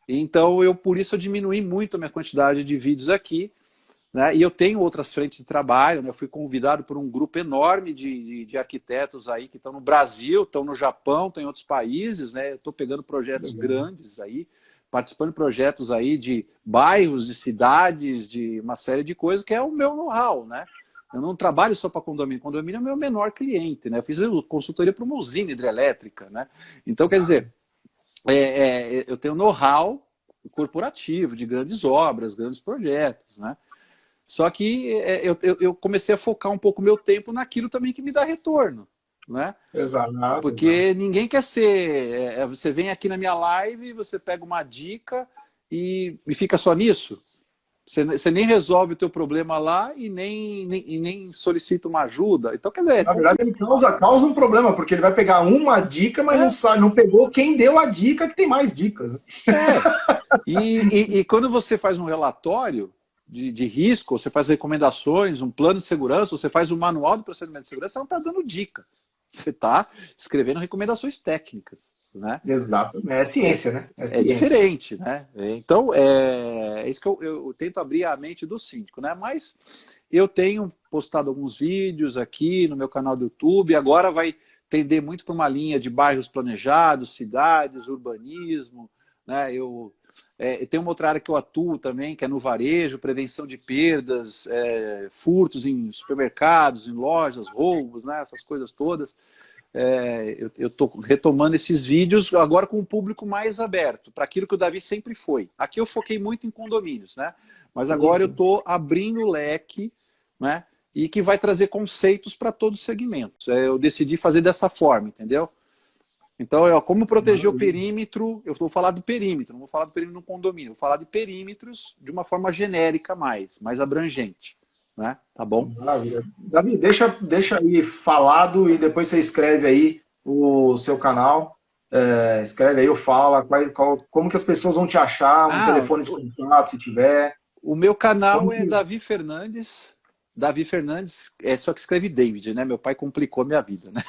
Então, por isso eu diminuí muito a minha quantidade de vídeos aqui. Né? E eu tenho outras frentes de trabalho, né? Eu fui convidado por um grupo enorme de arquitetos aí que estão no Brasil, estão no Japão, estão em outros países, né? Eu estou pegando projetos grandes aí, participando de projetos aí de bairros, de cidades, de uma série de coisas, que é o meu know-how, né? Eu não trabalho só para condomínio. Condomínio é o meu menor cliente, né? Eu fiz consultoria para uma usina hidrelétrica, né? Então, quer dizer, eu tenho know-how corporativo de grandes obras, grandes projetos, né? Só que eu comecei a focar um pouco o meu tempo naquilo também que me dá retorno, né? Exato. Porque ninguém quer ser... você vem aqui na minha live, você pega uma dica e fica só nisso. Você nem resolve o teu problema lá e nem solicita uma ajuda. Então, quer dizer... Na verdade, ele causa um problema, porque ele vai pegar uma dica, mas não sabe, não pegou quem deu a dica, que tem mais dicas. E quando você faz um relatório de risco, você faz recomendações, um plano de segurança, você faz um manual de procedimento de segurança, você não está dando dica. Você está escrevendo recomendações técnicas, né? Exato. É ciência, né? É diferente, né? Então, é isso que eu tento abrir a mente do síndico, né? Mas eu tenho postado alguns vídeos aqui no meu canal do YouTube, agora vai tender muito para uma linha de bairros planejados, cidades, urbanismo, né? Tem uma outra área que eu atuo também, que é no varejo, prevenção de perdas, furtos em supermercados, em lojas, roubos, né? Essas coisas todas. Eu estou retomando esses vídeos agora com um público mais aberto, para aquilo que o Davi sempre foi. Aqui eu foquei muito em condomínios, né? Mas agora eu estou abrindo o leque, né? E que vai trazer conceitos para todos os segmentos. Eu decidi fazer dessa forma, entendeu? Então, como proteger o perímetro, eu vou falar do perímetro, não vou falar do perímetro no condomínio, vou falar de perímetros de uma forma genérica mais abrangente, né? Tá bom? Maravilha. Davi, deixa aí falado e depois você escreve aí o seu canal, escreve aí ou fala como que as pessoas vão te achar, um telefone de contato se tiver. O meu canal é Davi Fernandes. Davi Fernandes, só que escreve David, né? Meu pai complicou a minha vida, né?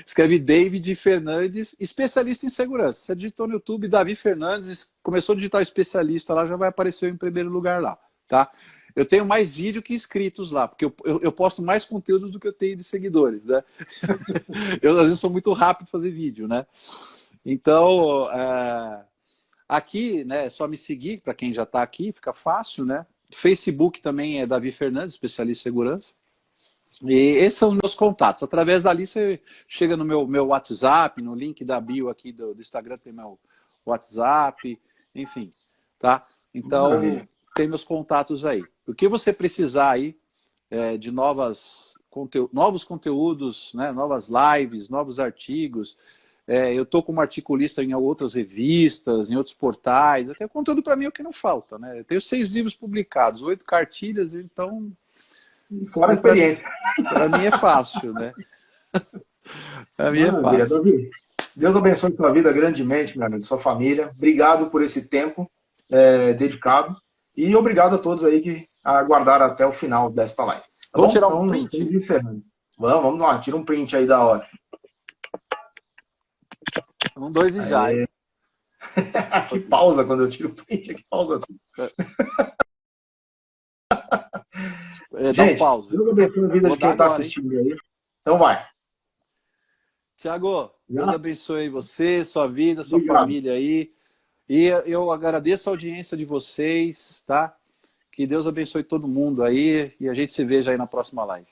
Escreve David Fernandes, especialista em segurança. Você digitou no YouTube Davi Fernandes, começou a digitar especialista lá, já vai aparecer em primeiro lugar lá, tá? Eu tenho mais vídeo que inscritos lá, porque eu posto mais conteúdo do que eu tenho de seguidores, né? Eu, às vezes, sou muito rápido de fazer vídeo, né? Então, aqui, né, é só me seguir, para quem já está aqui, fica fácil, né? Facebook também é Davi Fernandes, especialista em segurança. E esses são os meus contatos. Através dali você chega no meu WhatsApp, no link da bio aqui do Instagram tem meu WhatsApp, enfim, tá? Então, tem meus contatos aí. O que você precisar aí de novos conteúdos, né, novas lives, novos artigos, eu estou como articulista em outras revistas, em outros portais. Até conteúdo para mim é o que não falta, né? Eu tenho 6 livros publicados, 8 cartilhas, então... Fora a experiência. Para mim é fácil, né? Para mim é fácil. Davi, Deus abençoe sua vida grandemente, meu amigo, sua família. Obrigado por esse tempo dedicado. E obrigado a todos aí que aguardaram até o final desta live. Tá Vamos tirar um print? Vamos lá, tira um print aí da hora. 1, 2 e já. Que pausa quando eu tiro o print, que pausa. Gente, Deus abençoe a vida de quem está assistindo aí. Então vai. Tiago, Deus abençoe você, sua vida, sua família aí. E eu agradeço a audiência de vocês, tá? Que Deus abençoe todo mundo aí e a gente se veja aí na próxima live.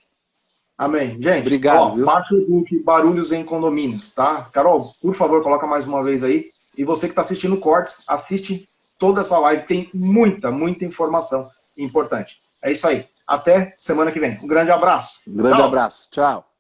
Amém. Gente, obrigado, baixa o link Barulhos em Condomínios, tá? Carol, por favor, coloca mais uma vez aí. E você que está assistindo Cortes, assiste toda essa live. Tem muita informação importante. É isso aí. Até semana que vem. Um grande abraço. Abraço. Tchau.